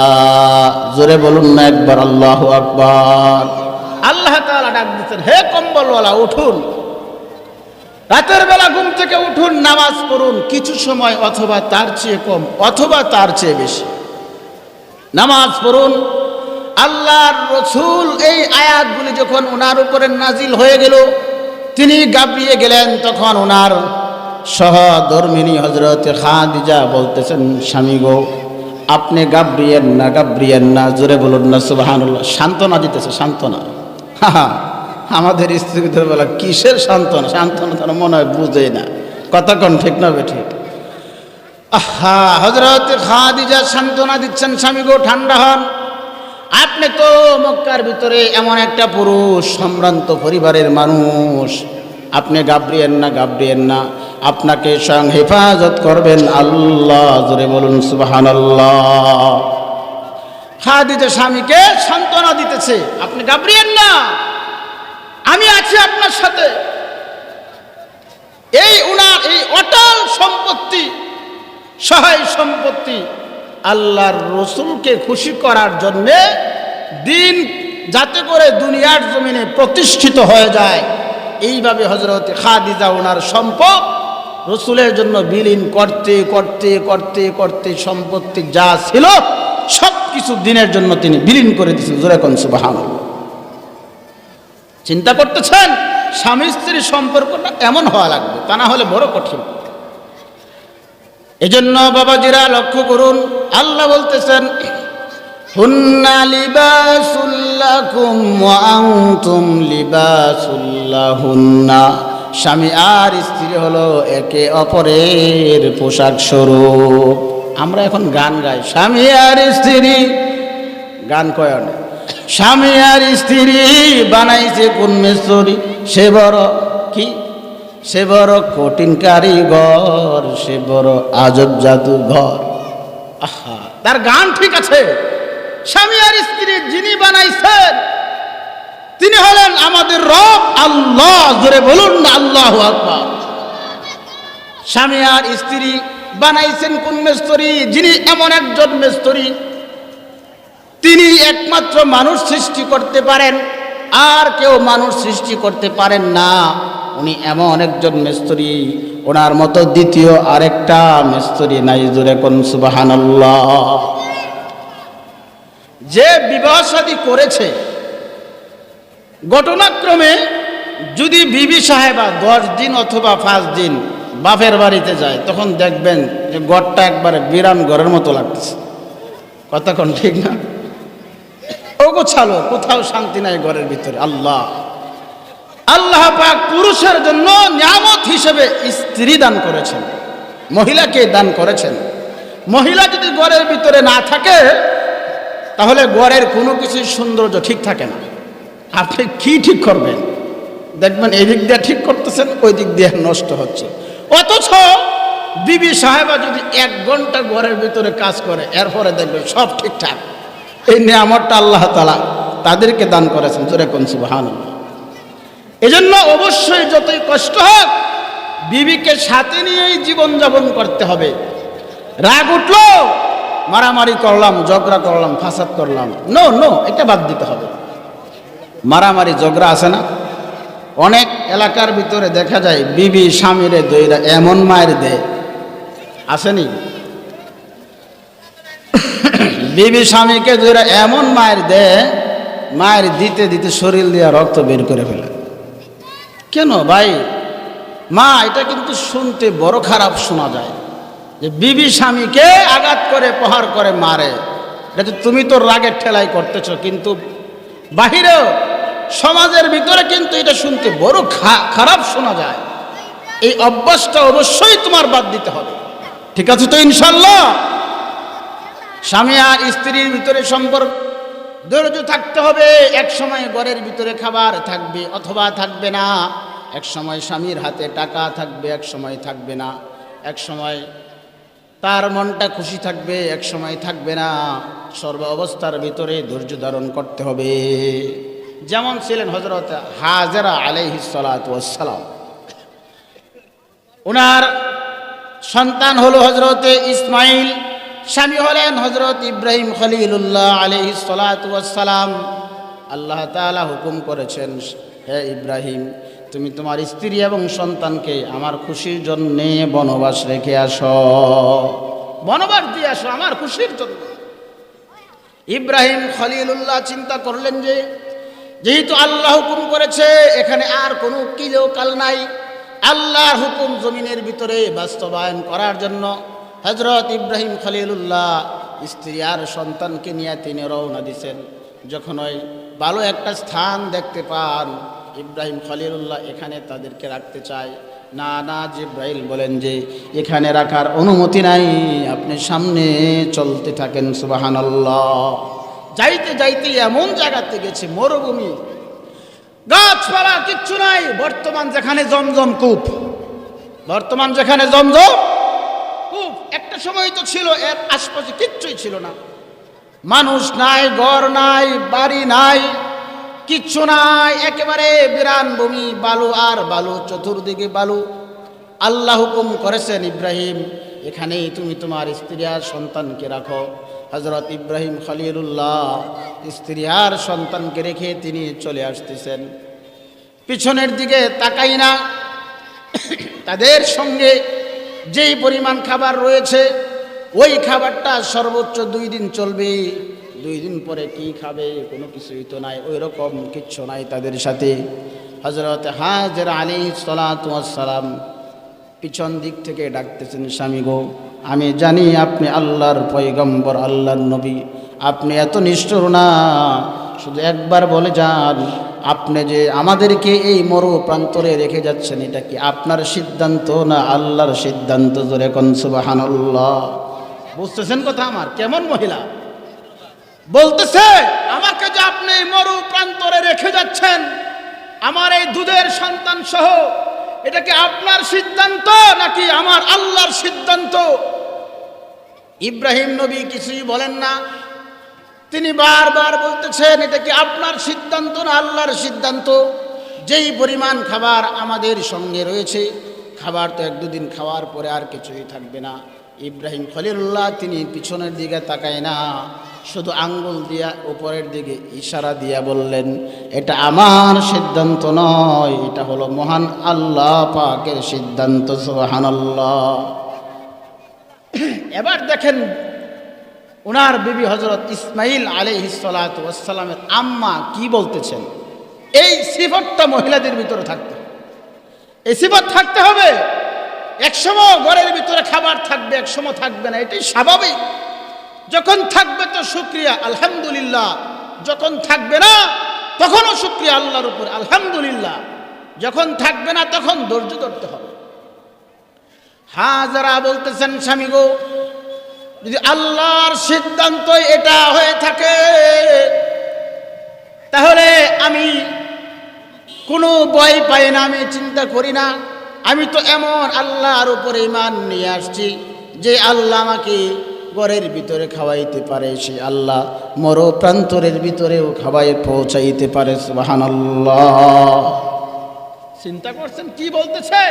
জোরে বলুন না একবার আল্লাহু আকবার। আল্লাহ তাআলা ডাক দিচ্ছেন, হে কম্বলওয়ালা উঠুন, রাতের বেলা ঘুম থেকে উঠুন, নামাজ পড়ুন কিছু সময়, অথবা তার চেয়ে কম অথবা তার চেয়ে বেশি নামাজ পড়ুন। আল্লাহর রসুল এই আয়াতগুলি যখন ওনার উপরে নাজিল হয়ে গেল, তিনি ঘাবড়িয়ে গেলেন। তখন ওনার সহধর্মিণী হযরত খাদিজা বলতেছেন, স্বামী গো, আপনি ঘাবড়িয়েন না, ঘাবড়িয়েন না। জোরে বলুন না সুবহানাল্লাহ। সান্ত্বনা দিতেছে, সান্ত্বনা। আমাদের স্ত্রীদের বলা কিসের সান্ত্বনা? সান্ত্বনা তারা মনে হয় বুঝে না। কতক্ষণ ঠিক না বেঠিক? আহা, হযরত খাদিজা সান্ত্বনা দিচ্ছেন, স্বামী গো ঠান্ডা হন। আপনি তো মক্কার ভিতরে এমন একটা পুরুষ, সম্ভ্রান্ত পরিবারের মানুষ, আপনি ঘাবড়িয়েন না, ঘাবড়িয়েন না। আপনাকে স্বয়ং হেফাজত করবেন আল্লাহ। জোরে বলুন সুবহানাল্লাহ। খাদিজা স্বামীকে সান্ত্বনা দিতেছে, আপনি ঘাবড়িয়েন না, আমি আছি আপনার সাথে। এই উনার এই অটল সম্পত্তি, সহায় সম্পত্তি আল্লাহর রসুলকে খুশি করার জন্যে, দিন যাতে করে দুনিয়ার জমিনে প্রতিষ্ঠিত হয়ে যায়, এইভাবে হযরত খাদিজা ওনার সম্পদ রসুলের জন্য বিলীন করতে করতে করতে করতে সম্পত্তি যা ছিল সব কিছু দিনের জন্য তিনি বিলীন করে দিয়েছেন। জোরে কোন সুবহানাল্লাহ। চিন্তা করতেছেন, স্বামী স্ত্রীর সম্পর্কটা এমন হওয়া লাগবে, তা না হলে বড় কঠিন। এজন্য বাবাজিরা লক্ষ্য করুন, আল্লাহ বলতেছেন, হুন্না লিবাসুল লাকুম ওয়া আনতুম লিবাসুল লাহুন্না। স্বামী আর স্ত্রী হলো একে অপরের পোশাক স্বরূপ। আমরা এখন গান গাই, স্বামী আর স্ত্রী, গান কয় না, স্বামী আর স্ত্রী বানাইছে কোন মিস্ত্রি, সে বড় কি সে বড় কঠিন কারিগর, সে বড় আজব জাদুঘর। আহা, তার গান ঠিক আছে। স্বামী আর স্ত্রী যিনি বানাইছেন তিনি হলেন আমাদের রব আল্লাহ। জোরে বলুন না আল্লাহু আকবার। স্বামী আর স্ত্রী বানাইছেন কোন মিস্ত্রি? যিনি এমন একজন মিস্ত্রি, তিনি একমাত্র মানুষ সৃষ্টি করতে পারেন, আর কেউ মানুষ সৃষ্টি করতে পারেন না। উনি এমন একজন মিস্ত্রি, ওনার মতো দ্বিতীয় আরেকটা মিস্ত্রি নাই। জোরে কোন সুবহানাল্লাহ। যে বিবাহ শাদী করেছে, ঘটনাক্রমে যদি বিবি সাহেবা 10 দিন অথবা 5 দিন বাপের বাড়িতে যায়, তখন দেখবেন যে ঘরটা একবারে বিরান ঘরের মতো লাগতেছে। কথা কোন ঠিক না? ওগোছালো, কোথাও শান্তি নাই ঘরের ভিতরে। আল্লাহ পাক পুরুষের জন্য নিয়ামত হিসেবে স্ত্রী দান করেছেন, মহিলাকে দান করেছেন। মহিলা যদি ঘরের ভিতরে না থাকে, তাহলে ঘরের কোনো কিছু সৌন্দর্য ঠিক থাকে না। আপনি কি ঠিক করবেন? দেখবেন এই দিক দিয়ে ঠিক করতেছেন, ওই দিক দিয়ে নষ্ট হচ্ছে। অথচ বিবি সাহেবা যদি 1 ঘন্টা ঘরের ভিতরে কাজ করে, এরপরে দেখবেন সব ঠিকঠাক। এই নিয়ামতটা আল্লাহ তাআলা তাদেরকে দান করেছেন। জোরে কোন সুবহানাল্লাহ। এজন্য অবশ্যই যতই কষ্ট হোক, বিবিকে সাথে নিয়েই জীবনযাপন করতে হবে। রাগ উঠলো, মারামারি করলাম, ঝগড়া করলাম, ফাসাদ করলাম, নো, এটা বাদ দিতে হবে। মারামারি ঝগড়া আছে না? অনেক এলাকার ভিতরে দেখা যায় বিবি স্বামীরে দইরা এমন মায়ের দেয়, আসেনি? বিবি স্বামীকে দইরা এমন মায়ের দেয়, মায়ের দিতে দিতে শরীর দিয়ে রক্ত বের করে ফেলে। কেন ভাই? মা, এটা কিন্তু শুনতে বড় খারাপ শোনা যায় যে বিবি স্বামীকে আঘাত করে, প্রহার করে, মারে। এটা তুমি তো রাগের ঠেলাই করতেছ, কিন্তু বাহিরেও সমাজের ভিতরে কিন্তু এটা শুনতে বড় খারাপ শোনা যায়। এই অভ্যাসটা অবশ্যই তোমার বাদ দিতে হবে। ঠিক আছে তো ইনশাল্লাহ? স্বামী আর স্ত্রীর ভিতরে সম্পর্ক ধৈর্য থাকতে হবে। এক সময় ঘরের ভিতরে খাবার থাকবে অথবা থাকবে না, এক সময় স্বামীর হাতে টাকা থাকবে, এক সময় থাকবে না, এক সময় তার মনটা খুশি থাকবে, এক সময় থাকবে না। সর্ব অবস্থার ভিতরে ধৈর্য ধারণ করতে হবে। যেমন ছিলেন হযরত হাজেরা আলাইহিস সালাতু ওয়াস সালাম। ওনার সন্তান হলো হযরতে ইসমাইল, স্বামী হলেন হযরত ইব্রাহিম খলিলুল্লাহ আলাইহিস সালাতু ওয়াস সালাম। আল্লাহ তাআলা হুকুম করেছেন, হে ইব্রাহিম, তুমি তোমার স্ত্রী এবং সন্তানকে আমার খুশির জন্য বনবাস রেখে আসো, বনবাস দিয়ে আসো আমার খুশির জন্য। ইব্রাহিম খলিলুল্লাহ চিন্তা করলেন যে যেহেতু আল্লাহ হুকুম করেছে, এখানে আর কোনো কিলোকাল নাই। আল্লাহর হুকুম জমিনের ভিতরে বাস্তবায়ন করার জন্য হযরত ইব্রাহিম খলিলুল্লাহ স্ত্রী আর সন্তানকে নিয়ে তিনি রওনা দিয়েছেন। যখন ওই ভালো একটা স্থান দেখতে পান, ইব্রাহিম খলিলুল্লাহ এখানে তাদেরকে রাখতে চায়। না, জিব্রাইল বলেন যে এখানে রাখার অনুমতি নাই, আপনি সামনে চলতে থাকেন। সুবহানাল্লাহ। যাইতে যাইতে এমন জায়গাতে গেছে, মরুভূমি, গাছপালা কিচ্ছু নাই। বর্তমান যেখানে জমজম কূপ, কূপ একটা সময় তো ছিল, এর আশপাশে কিচ্ছুই ছিল না। মানুষ নাই, ঘর নাই, বাড়ি নাই, কিচ্ছু নাই, একেবারে বিরান ভূমি, বালু আর বালু, চতুর্দিকে বালু। আল্লাহ হুকুম করেছেন, ইব্রাহিম এখানেই তুমি তোমার স্ত্রী আর সন্তানকে রাখো। হযরত ইব্রাহিম খলিলুল্লাহ স্ত্রী আর সন্তানকে রেখে তিনি চলে আসতেছেন। পিছনের দিকে তাকাই না। তাদের সঙ্গে যেই পরিমাণ খাবার রয়েছে, ওই খাবারটা সর্বোচ্চ 2 দিন চলবে। 2 দিন পরে কি খাবে? কোনো কিছুই তো নাই, ওই রকম কিচ্ছু নাই তাদের সাথে। হযরত হাজেরা আলাইহিস সালাতু ওয়াস সালাম পিছন দিক থেকে ডাকতেছেন, স্বামী গো, আমি জানি আপনি আল্লাহর পয়গম্বর, আল্লাহর নবী, আপনি এত নিষ্ঠুর না। শুধু একবার বলে যান, আপনি যে আমাদেরকে এই মরু প্রান্তরে রেখে যাচ্ছেন, এটা কি আপনার সিদ্ধান্ত না আল্লাহর সিদ্ধান্ত? জোরে কোন সুবহানাল্লাহ। বুঝতেছেন কথা আমার? কেমন মহিলা বলতেছে, আমাকে যে আপনি মরু প্রান্তরে রেখে যাচ্ছেন, আমার এই দুধের সন্তান সহ এটা কি আপনার সিদ্ধান্ত নাকি আমার আল্লাহর সিদ্ধান্ত? ইব্রাহিম নবী কিছুই বলেন না, তিনি বারবার বলতেছেন এটা কি আপনার সিদ্ধান্ত না আল্লাহর সিদ্ধান্ত? যেই পরিমাণ খাবার আমাদের সঙ্গে রয়েছে, খাবার তো এক দুদিন খাওয়ার পরে আর কিছুই থাকবে না। ইব্রাহিম খলিলুল্লাহ তিনি পিছনের দিকে তাকায় না, শুধু আঙ্গুল দিয়া উপরের দিকে ইশারা দিয়া বললেন, এটা আমার সিদ্ধান্ত নয়, এটা হলো মহান আল্লাহ পাকের সিদ্ধান্ত। সুবহানাল্লাহ। এবার দেখেন ওনার বিবি হযরত ইসমাইল আলাইহিস সালাতু ওয়াস সালামের আম্মা কি বলতেছেন। এই সিফতটা মহিলাদের ভিতরে থাকতে হবে, এই সিফত থাকতে হবে। একসময় ঘরের ভিতরে খাবার থাকবে, একসময় থাকবে না, এটাই স্বাভাবিক। যখন থাকবে তো শুকরিয়া আলহামদুলিল্লাহ, যখন থাকবে না তখনও শুকরিয়া আল্লাহর উপর আলহামদুলিল্লাহ। যখন থাকবে না তখন ধৈর্য ধরতে হবে। হাজারা বলতেছেন, স্বামী গো, যদি আল্লাহর সিদ্ধান্ত এটা হয়ে থাকে তাহলে আমি কোনো ভয় পাই না, আমি চিন্তা করি না। আমি তো এমন আল্লাহর উপরে ঈমান নিয়ে আসছি যে আল্লাহ আমাকে ঘরের ভিতরে খাওয়াইতে পারে, সে আল্লাহ মরো প্রান্তরের ভিতরেও খাওয়াই পৌঁছাইতে পারে। সুবহানাল্লাহ। চিন্তা করছেন কি বলতেছে?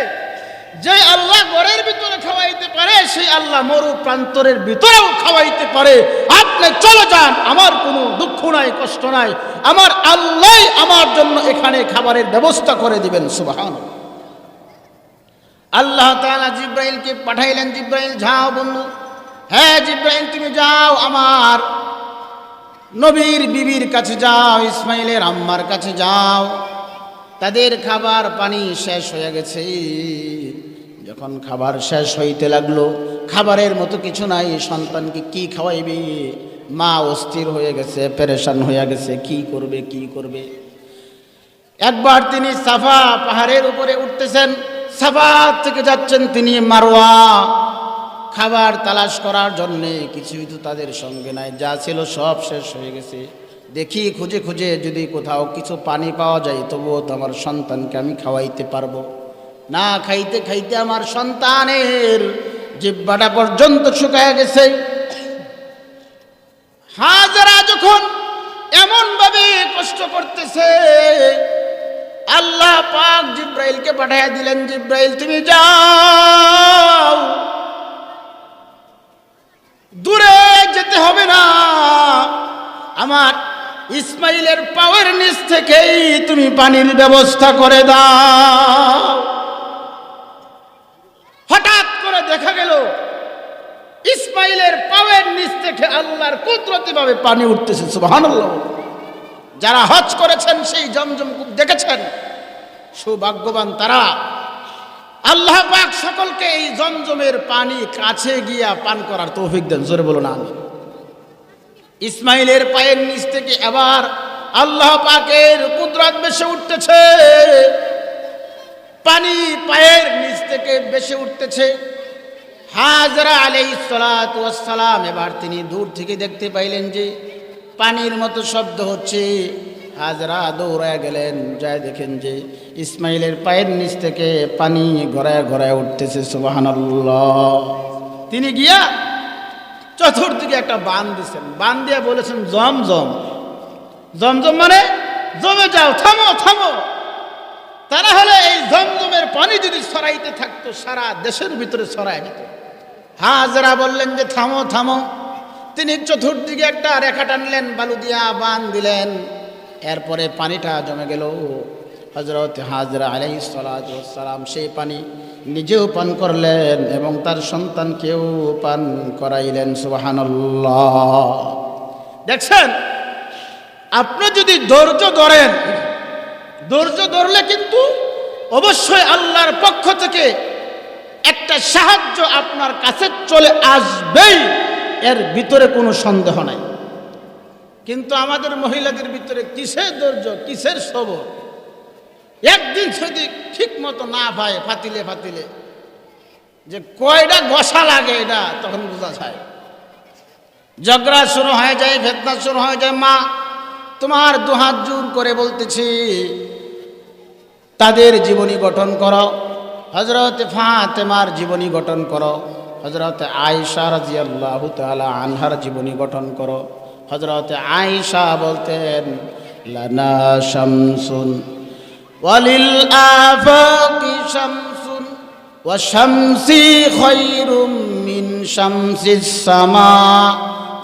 যে আল্লাহ ঘরের ভিতরে খাওয়াইতে পারে সেই আল্লাহ মরু প্রান্তরের ভিতরেও খাওয়াইতে পারে। আপনি চলে যান, আমার কোনো দুঃখ নাই, কষ্ট নাই, আমার আল্লাহ আমার জন্য এখানে খাবারের ব্যবস্থা করে দিবেন। সুবহানাল্লাহ। আল্লাহ তাআলা জিব্রাইলকে পাঠাইলেন, জিব্রাইল যাও বন্ধু, হ্যাঁ জিব্রাইল তুমি যাও, আমার নবীর বিবির কাছে যাও, ইসমাইলের আম্মার কাছে যাও, তাদের খাবার পানি শেষ হয়ে গেছে। যখন খাবার শেষ হইতে লাগলো, খাবারের মতো কিছু নাই, সন্তানকে কি খাওয়াইবে? মা অস্থির হয়ে গেছে, পেরেশান হয়ে গেছে, কি করবে কি করবে। একবার তিনি সাফা পাহাড়ের উপরে উঠতেছেন, সাফা থেকে যাচ্ছেন তিনি মারওয়া খাবার তালাশ করার জন্যে। কিছুই তো তাদের সঙ্গে নাই, যা ছিল সব শেষ হয়ে গেছে। দেখি খুঁজে খুঁজে যদি কোথাও কিছু পানি পাওয়া যায় তবুও তো আমার সন্তানকে আমি খাওয়াইতে পারবো না। খাইতে খাইতে আমার সন্তানের জিহ্বাটা পর্যন্ত শুকায় গেছে। হাজারা যখন এমন ভাবে কষ্ট করতেছে, আল্লাহ পাক জিব্রাইলকে পাঠিয়ে দিলেন, জিব্রাইল তুমি যাও, দূরে যেতে হবে না, আমার ইসমাইলের পাওয়ের নিচ থেকেই তুমি পানির ব্যবস্থা করে দাও। হঠাৎ করে দেখা গেল ইসমাইলের পাওয়ের নিচ থেকে আল্লাহর কুদরতি ভাবে পানি উঠতেছে। সুবহানাল্লাহ। যারা হজ করেছেন সেই জমজম কূপ দেখেছেন, সৌভাগ্যবান তারা। আল্লাহ পাক সকলকে এই জমজমের পানি কাছে গিয়া পান করার তৌফিক দেন। জোরে বলুন আমিন। ইসমাইলের পায়ের নিচ থেকে এবার আল্লাহ পাকের কুদরত ভেসে উঠতেছে, পানি পায়ের নিচ থেকে ভেসে উঠতেছে। হাজরা আলাইহিস সালাতু ওয়াস সালাম এবার তিনি দূর থেকে দেখতে পাইলেন যে পানির মতো শব্দ হচ্ছে। হাজরা দৌড়ায় গেলেন, যায় দেখেন যে ইসমাইলের পায়ের নিচ থেকে পানি গড়ায় গড়ায় উঠতেছে। সুবহানাল্লাহ। তিনি গিয়া চতুর্দিকে একটা বাঁধ দিয়েছেন, বাঁধ দিয়া বলেছেন জমজম। জমজম মানে জমে যাও, থামো থামো। তারা হলে এই জমজমের পানি যদি ছড়াইতে থাকতো সারা দেশের ভিতরে ছড়ায় যেত। হাজরা বললেন যে থামো থামো। তিনি চতুর্দিকে একটা রেখা টানলেন, বালু দিয়া বাঁধ দিলেন, এরপরে পানিটা জমে গেল। হযরত হাজরা আলাইহিস সালাতু ওয়াস সালাম সেই পানি নিজেও পান করলেন এবং তার সন্তানকেও পান করাইলেন। সুবহানাল্লাহ। দেখছেন, আপনি যদি ধৈর্য ধরেন, ধৈর্য ধরলে কিন্তু অবশ্যই আল্লাহর পক্ষ থেকে একটা সাহায্য আপনার কাছে চলে আসবেই, এর ভিতরে কোনো সন্দেহ নাই। কিন্তু আমাদের মহিলাদের ভিতরে কিসের ধৈর্য, কিসের সবর? একদিন যদি ঠিক মতো না পায় ফাতিলে ফাতিলে যে কয়টা গসা লাগে এটা তখন বোঝা যায়। ঝগড়া শুরু হয়ে যায়, ফিতনা শুরু হয়ে যায়। মা, তোমার দুহাত জোর করে বলতেছি, তাদের জীবনী গঠন করো, হযরত ফাতেমার জীবনী গঠন করো, হযরত আয়েশা রাদিয়াল্লাহু তাআলা আনহার জীবনী গঠন করো। হযরত আয়েশা বলতেন, লানা শামসুন ওয়ালিল আফাকি শামসুন ওয়া শামসি খায়রুম মিন শামসিস সামা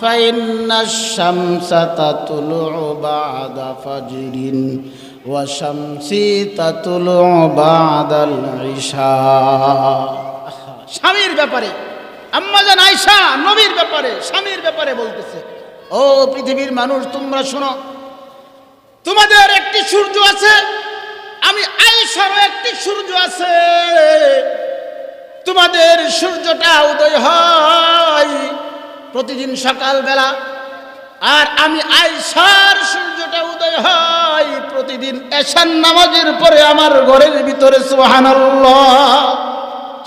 ফাইন্নাশ শামসা তাতলুউ বা'দা ফাজরিন ওয়া শামসি তাতলুউ বা'দাল ইশা। স্বামীর ব্যাপারে আম্মা জান আয়েশা নবীর ব্যাপারে স্বামীর ব্যাপারে বলতেছে, ও পৃথিবীর মানুষ তোমরা শোনো, তোমাদের একটি সূর্য আছে, আমি আয়েশারও একটি সূর্য আছে। তোমাদের সূর্যটা উদয় হয় প্রতিদিন সকালবেলা, আর আমি আয়েশার সূর্যটা উদয় হয় প্রতিদিন এশার নামাজের পরে আমার ঘরের ভিতরে। সুবহানাল্লাহ।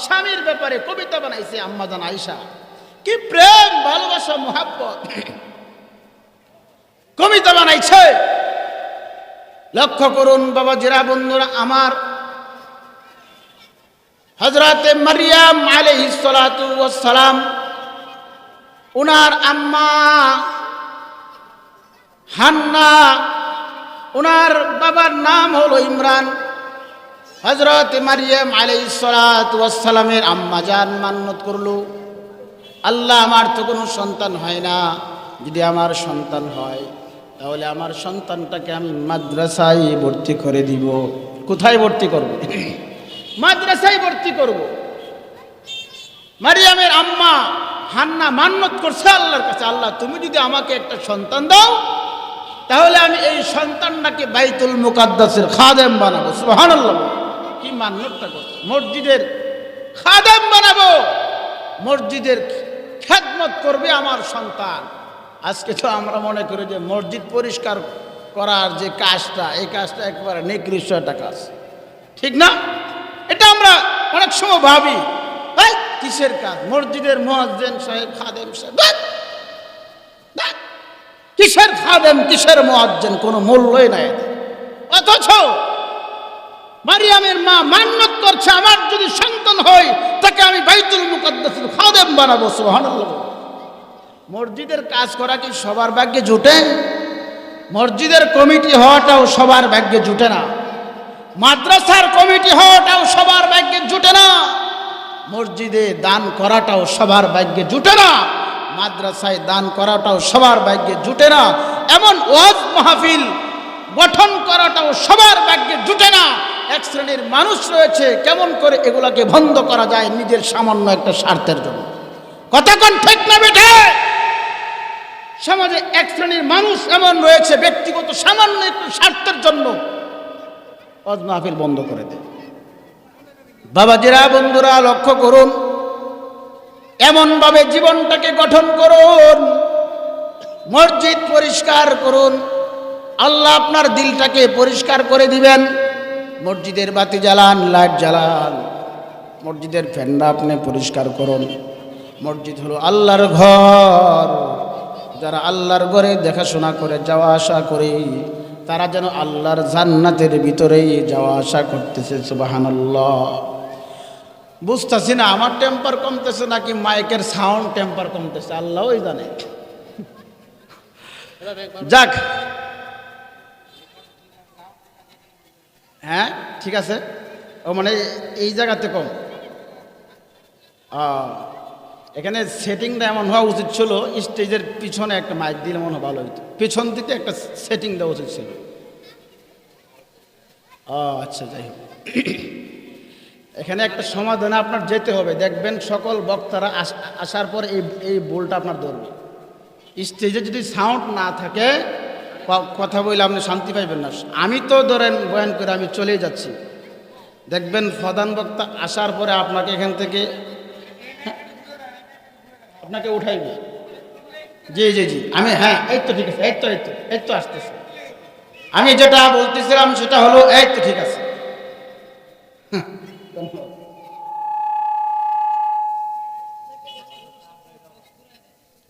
স্বামীর ব্যাপারে কবিতা বানাইছে আম্মা জান আয়েশা। কি প্রেম, ভালোবাসা, মুহাব্বত কবিতা বানাইছে। লক্ষ্য করুন বাবাজিরা, বন্ধুরা আমার, হযরতে মারইয়াম আলাইহিস সালাতু ওয়াস সালাম, উনার আম্মা হান্না, উনার বাবার নাম হলো ইমরান। হযরতে মারইয়াম আলাইহিস সালাতু ওয়াস সালামের আম্মা জান মান্নত করলো, আল্লাহ আমার তো কোনো সন্তান হয় না, যদি আমার সন্তান হয় তাহলে আমার সন্তানটাকে আমি মাদ্রাসায় ভর্তি করে দিব। কোথায় ভর্তি করব? মাদ্রাসায় ভর্তি করব। মারইয়ামের আম্মা হান্না মান্নত করছে আল্লাহর কাছে, আল্লাহ তুমি যদি আমাকে একটা সন্তান দাও তাহলে আমি এই সন্তানটাকে বাইতুল মুকাদ্দাসের খাদেম বানাবো। সুবহানাল্লাহ। কি মান্নতটা করছে, মসজিদের খাদেম বানাবো, মসজিদের খেদমত করবে আমার সন্তান। আজকে তো আমরা মনে করি যে মসজিদ পরিষ্কার করার যে কাজটা, এই কাজটা একেবারে নিকৃষ্ট একটা কাজ, ঠিক না? এটা আমরা অনেক সময় ভাবি, কিসের কাজ? মসজিদের মুয়াজ্জিন সাহেব, খাদেম সাহেব, কিসের খাদেম, কিসের মুয়াজ্জিন, কোনো মূল্যই নাই। অথচ মারইয়ামের মা মান্নত করছে, আমার যদি সন্তান হয় তাকে আমি বাইতুল মুকাদ্দাসের খাদেম বানাবো। সুবহানাল্লাহ। মসজিদের কাজ করা কি সবার ভাগ্যে জুটে? মসজিদের কমিটি হওয়াটাও সবার ভাগ্যে জুটে না। মাদ্রাসার কমিটি হওয়াটাও সবার ভাগ্যে জুটে না। মসজিদে দান করাটাও সবার ভাগ্যে জুটে না। মাদ্রাসায় দান করাটাও সবার ভাগ্যে জুটে না। এমন ওয়াজ মাহফিল গঠন করাটাও সবার ভাগ্যে জুটে না। এক শ্রেণীর মানুষ রয়েছে, কেমন করে এগুলাকে বন্ধ করা যায় নিজের সামান্য একটা স্বার্থের জন্য। কতক্ষণ ঠিক না বেঠে? সমাজে এক শ্রেণীর মানুষ এমন রয়েছে, ব্যক্তিগত সামান্য একটু স্বার্থের জন্য ওয়াজ মাহফিল বন্ধ করে দেয়। বাবাজিরা, বন্ধুরা, লক্ষ্য করুন, এমনভাবে জীবনটাকে গঠন করুন, মসজিদ পরিষ্কার করুন, আল্লাহ আপনার দিলটাকে পরিষ্কার করে দিবেন। মসজিদের বাতি জ্বালান, লাইট জ্বালান, মসজিদের ফ্যানটা আপনি পরিষ্কার করুন। মসজিদ হলো আল্লাহর ঘর। যারা আল্লাহর ঘরে দেখাশোনা করে যাওয়া আসা করে, তারা যেন আল্লাহর জান্নাতের ভিতরেই যাওয়া আসা করতেছে। সুবহানাল্লাহ। বুঝতেছি না আমার টেম্পার কমতেছে নাকি মাইকের সাউন্ড টেম্পার কমতেছে, আল্লাহই জানে। যাক, হ্যাঁ ঠিক আছে। ও মানে এই জায়গাতে কম, এখানে সেটিংটা এমন হওয়া উচিত ছিল, স্টেজের পিছনে একটা মাইক দিলে মনে হয় ভালো হইতো, পিছন দিকে একটা সেটিং দেওয়া উচিত ছিল। আচ্ছা, যাই হোক, এখানে একটা সমাধানে আপনার যেতে হবে। দেখবেন সকল বক্তারা আসার পর এই বোলটা আপনার ধরবে। স্টেজে যদি সাউন্ড না থাকে, কথা বলে আপনি শান্তি পাইবেন না। আমি তো ধরেন বয়ান করে আমি চলে যাচ্ছি, দেখবেন প্রধান বক্তা আসার পরে আপনাকে এখান থেকে আপনাকে উঠাইবে। জি জি জি, আমি হ্যাঁ, এই তো ঠিক আছে, এই তো আসতেছে। আমি যেটা বলতেছিলাম সেটা হলো, এই তো ঠিক আছে।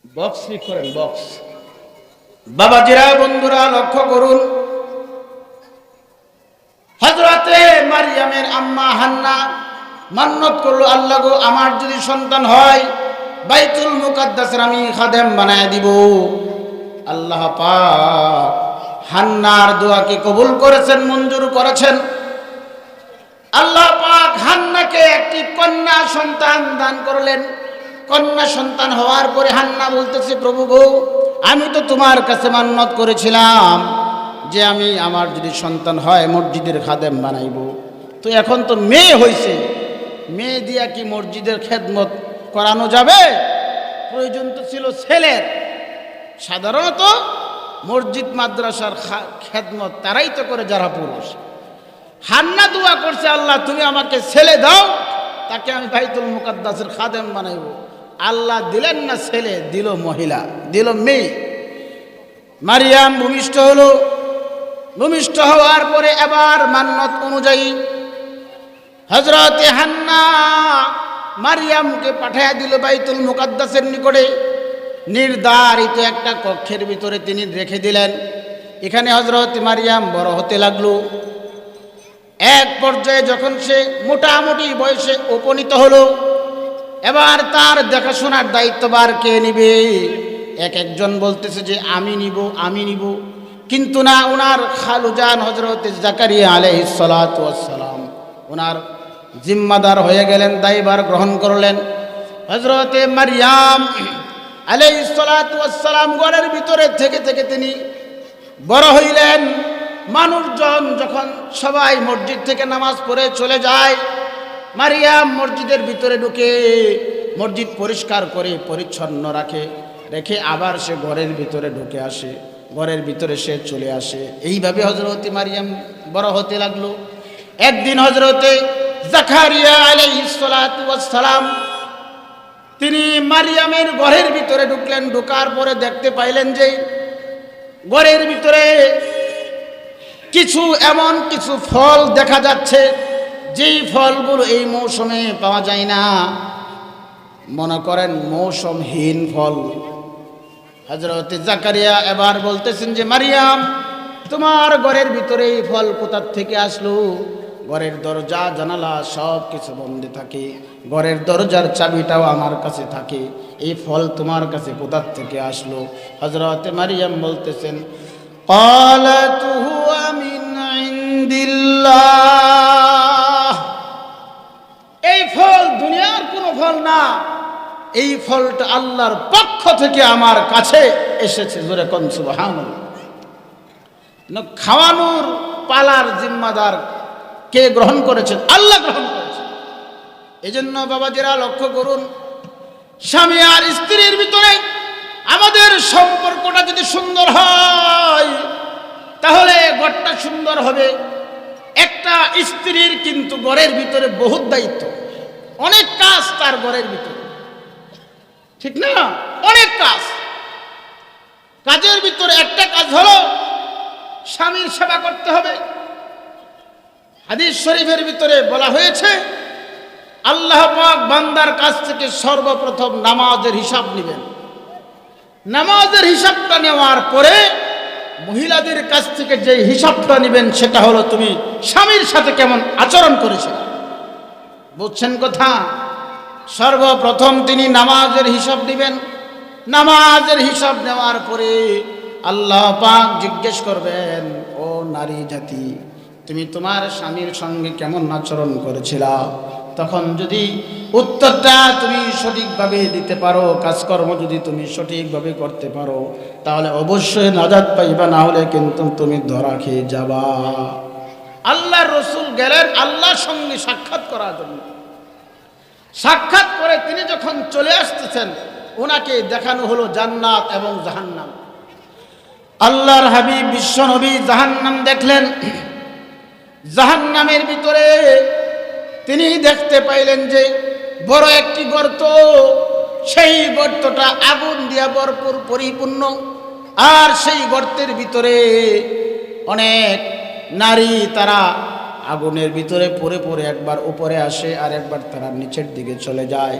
বক্স ঠিক করেন, বক্স। বাবাজিরা, বন্ধুরা, লক্ষ্য করুন, হযরতে মারইয়ামের আম্মা হান্না মান্নত করলো, আল্লাহ গো আমার যদি সন্তান হয় বাইতুল মুকাদ্দাসের আমি খাদেম বানায় দিব। আল্লাহ পাক হান্নার দোয়াকে কবুল করেছেন, মঞ্জুর করেছেন। আল্লাহ পাক হান্নাকে একটি কন্যা সন্তান দান করলেন। কন্যা সন্তান হওয়ার পরে হান্না বলতেছে, প্রভু গো আমি তো তোমার কাছে মান্নত করেছিলাম যে আমি আমার যদি সন্তান হয় মসজিদের খাদেম বানাইব, তো এখন তো মেয়ে হয়েছে, মেয়ে দিয়া কি মসজিদের খেদমত করানো যাবে? প্রয়োজন তো ছিল ছেলের। সাধারণত মসজিদ মাদ্রাসার খেদমত তারাই তো করে যারা পুরুষ। হান্না দোয়া করছে, আল্লাহ তুমি আমাকে ছেলে দাও, তাকে আমি বাইতুল মুকাদ্দাসের খাদেম বানাইব। আল্লাহ দিলেন না ছেলে, দিল মহিলা, দিল মেয়ে। মারিয়াম ভূমিষ্ঠ হলো। ভূমিষ্ঠ হওয়ার পরে এবার মান্নত অনুযায়ী হযরতে হান্না মারিয়ামকে পাঠাইয়া দিল বাইতুল মুকাদ্দাসের নিকটে। নির্ধারিত একটা কক্ষের ভিতরে তিনি রেখে দিলেন। এখানে হযরতে মারিয়াম বড় হতে লাগলো। এক পর্যায়ে যখন সে মোটামুটি বয়সে উপনীত হলো, এবার তার দেখাশোনার দায়িত্বভার কে নিবে? এক একজন বলতেছে যে আমি নিব, আমি নিব, কিন্তু না, ওনার খালুজান হযরতে জাকারিয়া আলাইহিস সালাতু ওয়াস সালাম ওনার জিম্মাদার হয়ে গেলেন, দায়ভার গ্রহণ করলেন। হযরতে মারিয়াম আলাইহিস সালাতু ওয়াস সালাম ঘরের ভিতরে থেকে থেকে তিনি বড় হইলেন। মানুষজন যখন সবাই মসজিদ থেকে নামাজ পড়ে চলে যায়, মারিয়াম মসজিদের ভিতরে ঢুকে মসজিদ পরিষ্কার করে পরিচ্ছন্ন রেখে আবার সে ঘরের ভিতরে ঢুকে আসে, ঘরের ভিতরে সে চলে আসে। এইভাবে হযরতে মারিয়াম বড় হতে লাগলো। একদিন হযরতে জাকারিয়া আলাইহিস সালাতু ওয়াস সালাম তিনি মারিয়ামের ঘরের ভিতরে ঢুকলেন। ঢোকার পরে দেখতে পাইলেন যে ঘরের ভিতরে এমন কিছু ফল দেখা যাচ্ছে, যেই ফলগুলো এই মৌসুমে পাওয়া যায় না, মনে করেন মৌসুমহীন ফল। হযরতে জাকারিয়া এবার বলতেছেন যে মারিয়াম তোমার ঘরের ভিতরে এই ফল কোথা থেকে আসলো? ঘরের দরজা জানালা সব কিছু বন্ধ থাকে, ঘরের দরজার চাবিটাও আমার কাছে থাকে, এই ফল তোমার কাছে কোথা থেকে আসলো? হযরতে মারিয়াম বলতেছেন قالت هو من عند الله, এই ফল দুনিয়ার কোনো ফল না, এই ফলটা আল্লাহর পক্ষ থেকে আমার কাছে এসেছে। জোরে কোন সুবহানাল্লাহ। খাওয়ানোর পালার জিম্মাদার কে গ্রহণ করেছেন? আল্লাহ গ্রহণ করেছেন। এজন্য বাবাজিরা লক্ষ্য করুন, স্বামী আর স্ত্রীর ভিতরে আমাদের সম্পর্কটা যদি সুন্দর হয় তাহলে ঘরটা সুন্দর হবে। একটা স্ত্রীর কিন্তু ঘরের ভিতরে বহুত দায়িত্ব, অনেক কাজ তার ঘরের ভিতরে, ঠিক না? অনেক কাজ। কাজের ভিতরে একটা কাজ হলো স্বামীর সেবা করতে হবে। হাদিস শরীফের ভিতরে বলা হয়েছে আল্লাহ পাক বান্দার কাছ থেকে সর্বপ্রথম নামাজের হিসাব নেবেন। নামাজের হিসাবটা নেওয়ার পরে মহিলাদের কাছ থেকে যে হিসাবটা নেবেন সেটা হলো তুমি স্বামীর সাথে কেমন আচরণ করেছেন। বুঝছেন কথা? সর্বপ্রথম তিনি নামাজের হিসাব নেবেন। নামাজের হিসাব নেওয়ার পরে আল্লাহ পাক জিজ্ঞেস করবেন, ও নারী জাতি, তুমি তোমার স্বামীর সঙ্গে কেমন আচরণ করেছিলা? তখন যদি উত্তরটা তুমি সঠিকভাবে দিতে পারো, কাজকর্ম যদি তুমি সঠিকভাবে করতে পারো, তাহলে অবশ্যই নাজাত পাইবা, না হলে কিন্তু তুমি ধরা খেয়ে যাবা। আল্লাহর রাসূল গেলেন আল্লাহর সঙ্গে সাক্ষাৎ করার জন্য। সাক্ষাৎ করে তিনি যখন চলে আসতেছেন, ওনাকে দেখানো হলো জান্নাত এবং জাহান্নাম। আল্লাহর হাবিব বিশ্বনবী জাহান্নাম দেখলেন। জাহান্নামের ভিতরে তিনি দেখতে পাইলেন যে বড় একটি গর্ত, সেই গর্তটা আগুন দিয়া ভরপুর পরিপূর্ণ, আর সেই গর্তের ভিতরে অনেক নারী তারা আগুনের ভিতরে পড়ে পড়ে একবার উপরে আসে আর একবার তারা নিচের দিকে চলে যায়।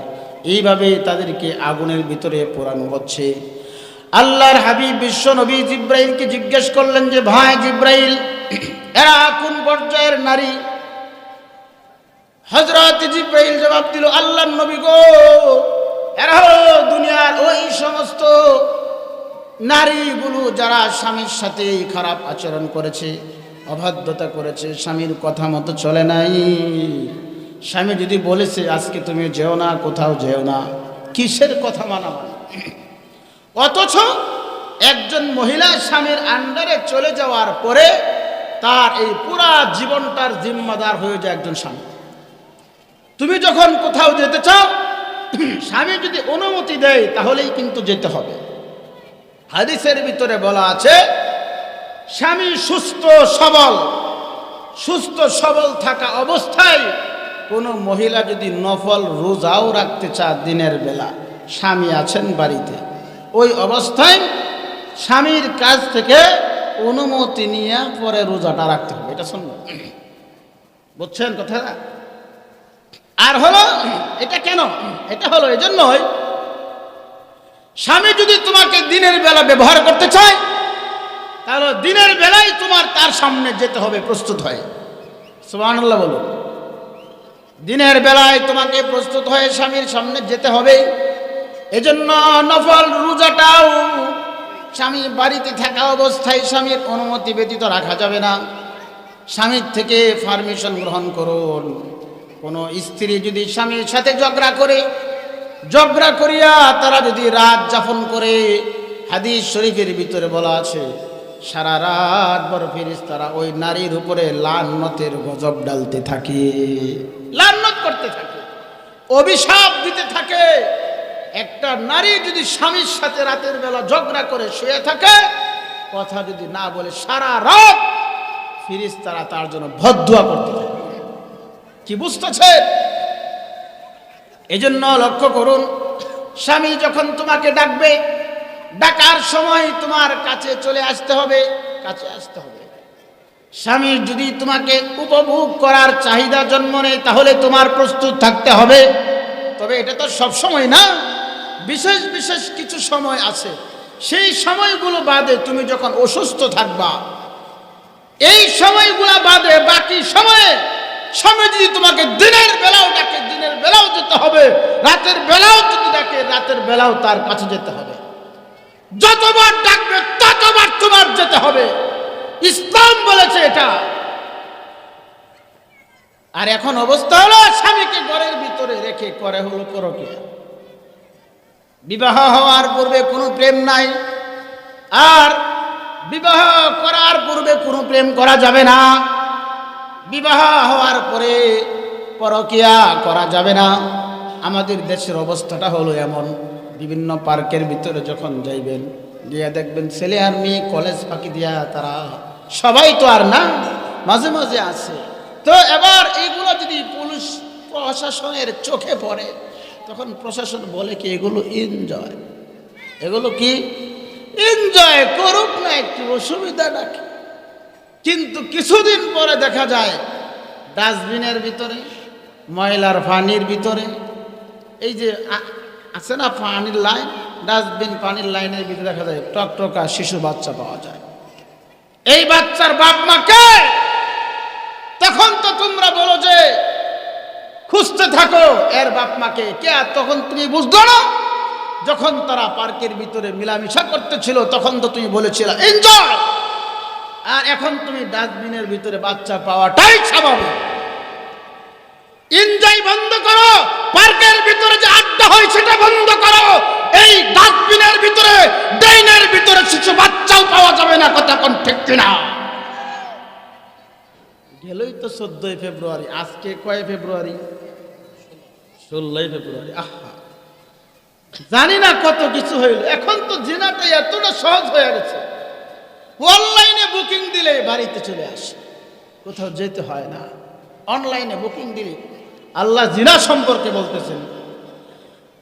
এইভাবে তাদেরকে আগুনের ভিতরে পোড়ানো হচ্ছে। আল্লাহর হাবিব বিশ্বনবী জিব্রাইলকে জিজ্ঞেস করলেন যে ভাই জিব্রাইল, এরা কোন পর্যায়ের নারী? হযরত জিবরাইল জবাব দিল, আল্লাহর নবী গো, এরা হলো দুনিয়ার ওই সমস্ত নারীগুলো যারা স্বামীর সাথে খারাপ আচরণ করেছে, অবাধ্যতা করেছে, স্বামীর কথা মতো চলে নাই। স্বামী যদি বলেছে আজকে তুমি যেও না, কোথাও যেও না, কিসের কথা মানা? অথচ একজন মহিলা স্বামীর আন্ডারে চলে যাওয়ার পরে তার এই পুরা জীবনটার জিম্মাদার হয়ে যায় একজন স্বামী। তুমি যখন কোথাও যেতে চাও, স্বামী যদি অনুমতি দেয় তাহলেই কিন্তু যেতে হবে। হাদিসের ভিতরে বলা আছে, স্বামী সুস্থ সবল থাকা অবস্থায় কোনো মহিলা যদি নফল রোজাও রাখতে চায় দিনের বেলা, স্বামী আছেন বাড়িতে, ওই অবস্থায় স্বামীর কাছ থেকে অনুমতি নিয়ে পরে রোজাটা রাখতে হবে। এটা শুনবেন, বুঝছেন কথা? আর হলো এটা কেন? এটা হলো এজন্যই, স্বামী যদি তোমাকে দিনের বেলা ব্যবহার করতে চায় তাহলে দিনের বেলায় তোমার তার সামনে যেতে হবে প্রস্তুত হয়ে। সুবহানাল্লাহ বলো। দিনের বেলায় তোমাকে প্রস্তুত হয়ে স্বামীর সামনে যেতে হবে। এজন্য নফল রোজাটাও স্বামী বাড়িতে থাকা অবস্থায় স্বামীর অনুমতি ব্যতীত রাখা যাবে না। স্বামীর থেকে পারমিশন গ্রহণ করুন। কোনো স্ত্রী যদি স্বামীর সাথে ঝগড়া করিয়া তারা যদি রাত যাপন করে, হাদিস শরীফের ভিতরে বলা আছে সারা রাত ভর ফেরেশতারা ওই নারীর উপরে লানতের গজব ডালতে থাকে, লানত করতে থাকে, অভিশাপ দিতে থাকে। একটা নারী যদি স্বামীর সাথে রাতের বেলা ঝগড়া করে শুয়ে থাকে, কথা যদি না বলে, সারা রাত ফেরেশতারা তার জন্য বদদুয়া করতে থাকে। কি বুঝতেছে? এজন্য লক্ষ্য করুন, স্বামী যখন তোমাকে ডাকবে, ডাকার সময় তোমার কাছে চলে আসতে হবে, কাছে আসতে হবে। স্বামী যদি তোমাকে উপভোগ করার চাহিদা জন্ম নেয় তাহলে তোমার প্রস্তুত থাকতে হবে। তবে এটা তো সব সময় না, বিশেষ বিশেষ কিছু সময় আছে। সেই সময়গুলো বাদে তুমি যখন অসুস্থ থাকবা, এই সময়গুলো বাদে বাকি সময়ে স্বামী যদি তোমাকে দিনের বেলাও ডাকে, দিনের বেলাও যেতে হবে, রাতের বেলাও যদি ডাকে, রাতের বেলাও তার কাছে যেতে হবে। যতবার ডাকবে ততবার তোমার যেতে হবে। ইসলাম বলেছে এটা। আর এখন অবস্থা হলো, স্বামীকে ঘরের ভিতরে রেখে করে হলো পরকীয়া। বিবাহ হওয়ার পূর্বে কোনো প্রেম নাই, আর বিবাহ করার পূর্বে কোনো প্রেম করা যাবে না। বিবাহ হওয়ার পরে পরকীয়া করা যাবে না। আমাদের দেশের অবস্থাটা হলো এমন, বিভিন্ন পার্কের ভিতরে যখন যাইবেন, গিয়া দেখবেন ছেলে আর মেয়ে কলেজ ফাঁকি দিয়া তারা সবাই তো আর না, মাঝে মাঝে আছে। তো এবার এইগুলো যদি পুলিশ প্রশাসনের চোখে পড়ে, তখন প্রশাসন বলে কি এগুলো এনজয়, এগুলো কি এনজয় করুক না, একটু অসুবিধা নাকি। কিন্তু কিছুদিন পরে দেখা যায় ডাস্টবিনের ভিতরে, ময়লার পানির ভিতরে, এই যে আছে না পানির লাইন, ডাস্টবিন পানির লাইনের ভিতরে দেখা যায় টকটকা শিশু বাচ্চা পাওয়া যায়। এই বাচ্চার বাপ মা কে? তখন তো তোমরা বলো যে খুঁজতে থাকো এর বাপ মাকে কে, আর তখন তুমি বুঝলো না। যখন তারা পার্কের ভিতরে মিলামিশা করতেছিল তখন তো তুমি বলেছিলে এনজয়, আর এখন তুমি ডাস্টবিনের ভিতরে বাচ্চা পাওয়াটাই স্বাভাবিক। এনজয় বন্ধ করো, পার্কের ভিতরে যে আড্ডা হয় সেটা বন্ধ করো। এই ডাস্টবিনের ভিতরে, ড্রেনের ভিতরে শিশু বাচ্চাও পাওয়া যাবে না। কথা কোন ঠিক কিনা? গেলই তো 14 ফেব্রুয়ারি, আজকে কয় ফেব্রুয়ারি? 16 ফেব্রুয়ারি। আহা, জানি না কত কিছু হইল। এখন তো জিনাটা এতটা সহজ হয়ে গেছে, অনলাইনে বুকিং দিলে বাড়িতে চলে আসে, কোথাও যেতে হয় না। অনলাইনে বুকিং দিলে আল্লাহ জিনা সম্পর্কে বলতেছেন,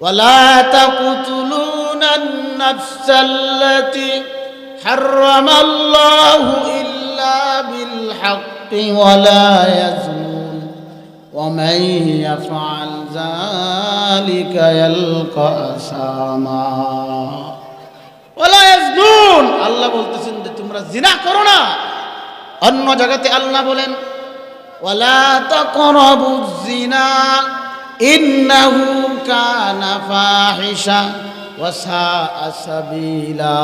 ওয়ালা তাকুতুলুনান নাফসাল্লাতী হারামাল্লাহু ইল্লা বিল হাক্কি ওয়ালা ইয়াজনুন ওয়া মান ইয়াফআল যালিকা ইয়ালকা আসামা। ওয়ালা ইয়াজনুন, আল্লাহ বলতেছেন যে তোমরা জিনা করো না। অন্য জায়গাতে আল্লাহ বলেন ওয়ালা তাকরাবুজ জিনা ইন্নাহু কানা ফাহিশা ওয়া সাআ সাবিলা।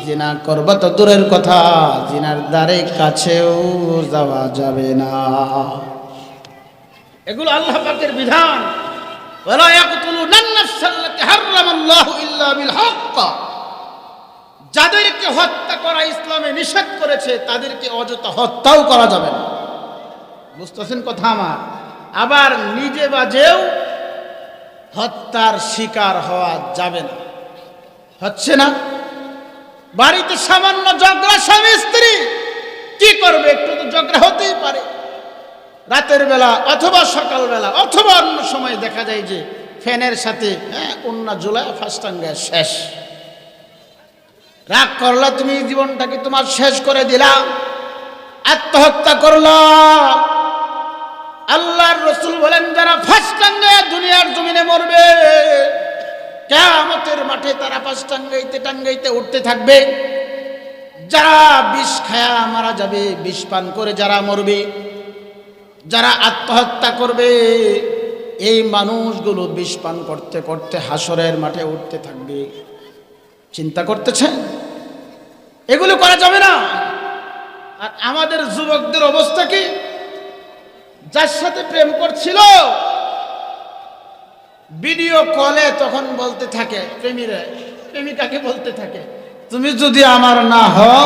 জিনা করবা তো দূরের কথা, জিনার দ্বারে কাছেও যাওয়া যাবে না। এগুলো আল্লাহ পাকের বিধান। ওয়ালা ইয়াকতুলুনান নাফসাল্লাতী হারামাল্লাহু ইল্লা বিল হক। যাদেরকে হত্যা করা ইসলামে নিষেধ করেছে তাদেরকে অযথা হত্যাও করা যাবে না। বুঝতেছেন কথা আমার? আবার নিজে বাজেও হত্যার শিকার হওয়া যাবে না। হচ্ছে না? বাড়িতে সামান্য ঝগড়া, স্বামী স্ত্রী কি করবে, একটু তো ঝগড়া হতেই পারে। রাতের বেলা অথবা সকালবেলা অথবা অন্য সময় দেখা যায় যে ফ্যানের সাথে কন্যা জোলায় ফাঁসটাঙ্গে শেষ। রাগ করলা, তুমি জীবনটাকে তোমার শেষ করে দিলা, আত্মহত্যা করলা। আল্লাহর রাসূল বলেন, যারা ফাঁসটাঙ্গে দুনিয়ার জমিনে মরবে, কিয়ামতের মাঠে তারা ফাঁসটাঙ্গাইতে টাঙ্গাইতে উঠতে থাকবে। যারা বিষ খায়া মারা যাবে, বিষ পান করে যারা মরবে, যারা আত্মহত্যা করবে, এই মানুষগুলো বিষ পান করতে করতে হাসরের মাঠে উঠতে থাকবে। চিন্তা করতেছেন? এগুলো করা যাবে না। আর আমাদের যুবকদের অবস্থা কি? যার সাথে প্রেম করছিল ভিডিও কলে তখন বলতে থাকে, প্রেমিকাকে বলতে থাকে, তুমি যদি আমার না হও,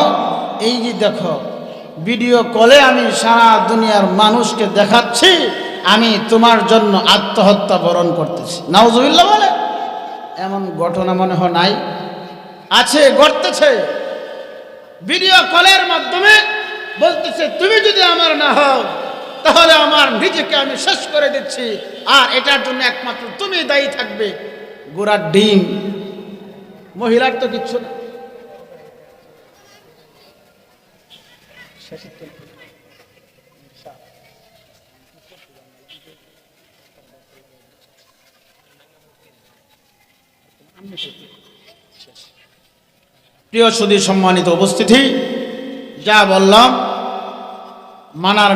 এই যে দেখো ভিডিও কলে আমি সারা দুনিয়ার মানুষকে দেখাচ্ছি আমি তোমার জন্য আত্মহত্যা বরণ করতেছি। নাউজুবিল্লাহ বলে। এমন ঘটনা মনে হয় নাই? আছে, ঘটতেছে। ভিডিও কলের মাধ্যমে বলতেছে, তুমি যদি আমার না হও তাহলে আমার নিজেকে আমি শেষ করে দিচ্ছি, আর এটার জন্য একমাত্র তুমি দায়ী থাকবে। গোড়ার ডিম, মহিলার তো কিচ্ছু না। প্রিয় সুধী সম্মানিত উপস্থিতি, যা বললাম মানার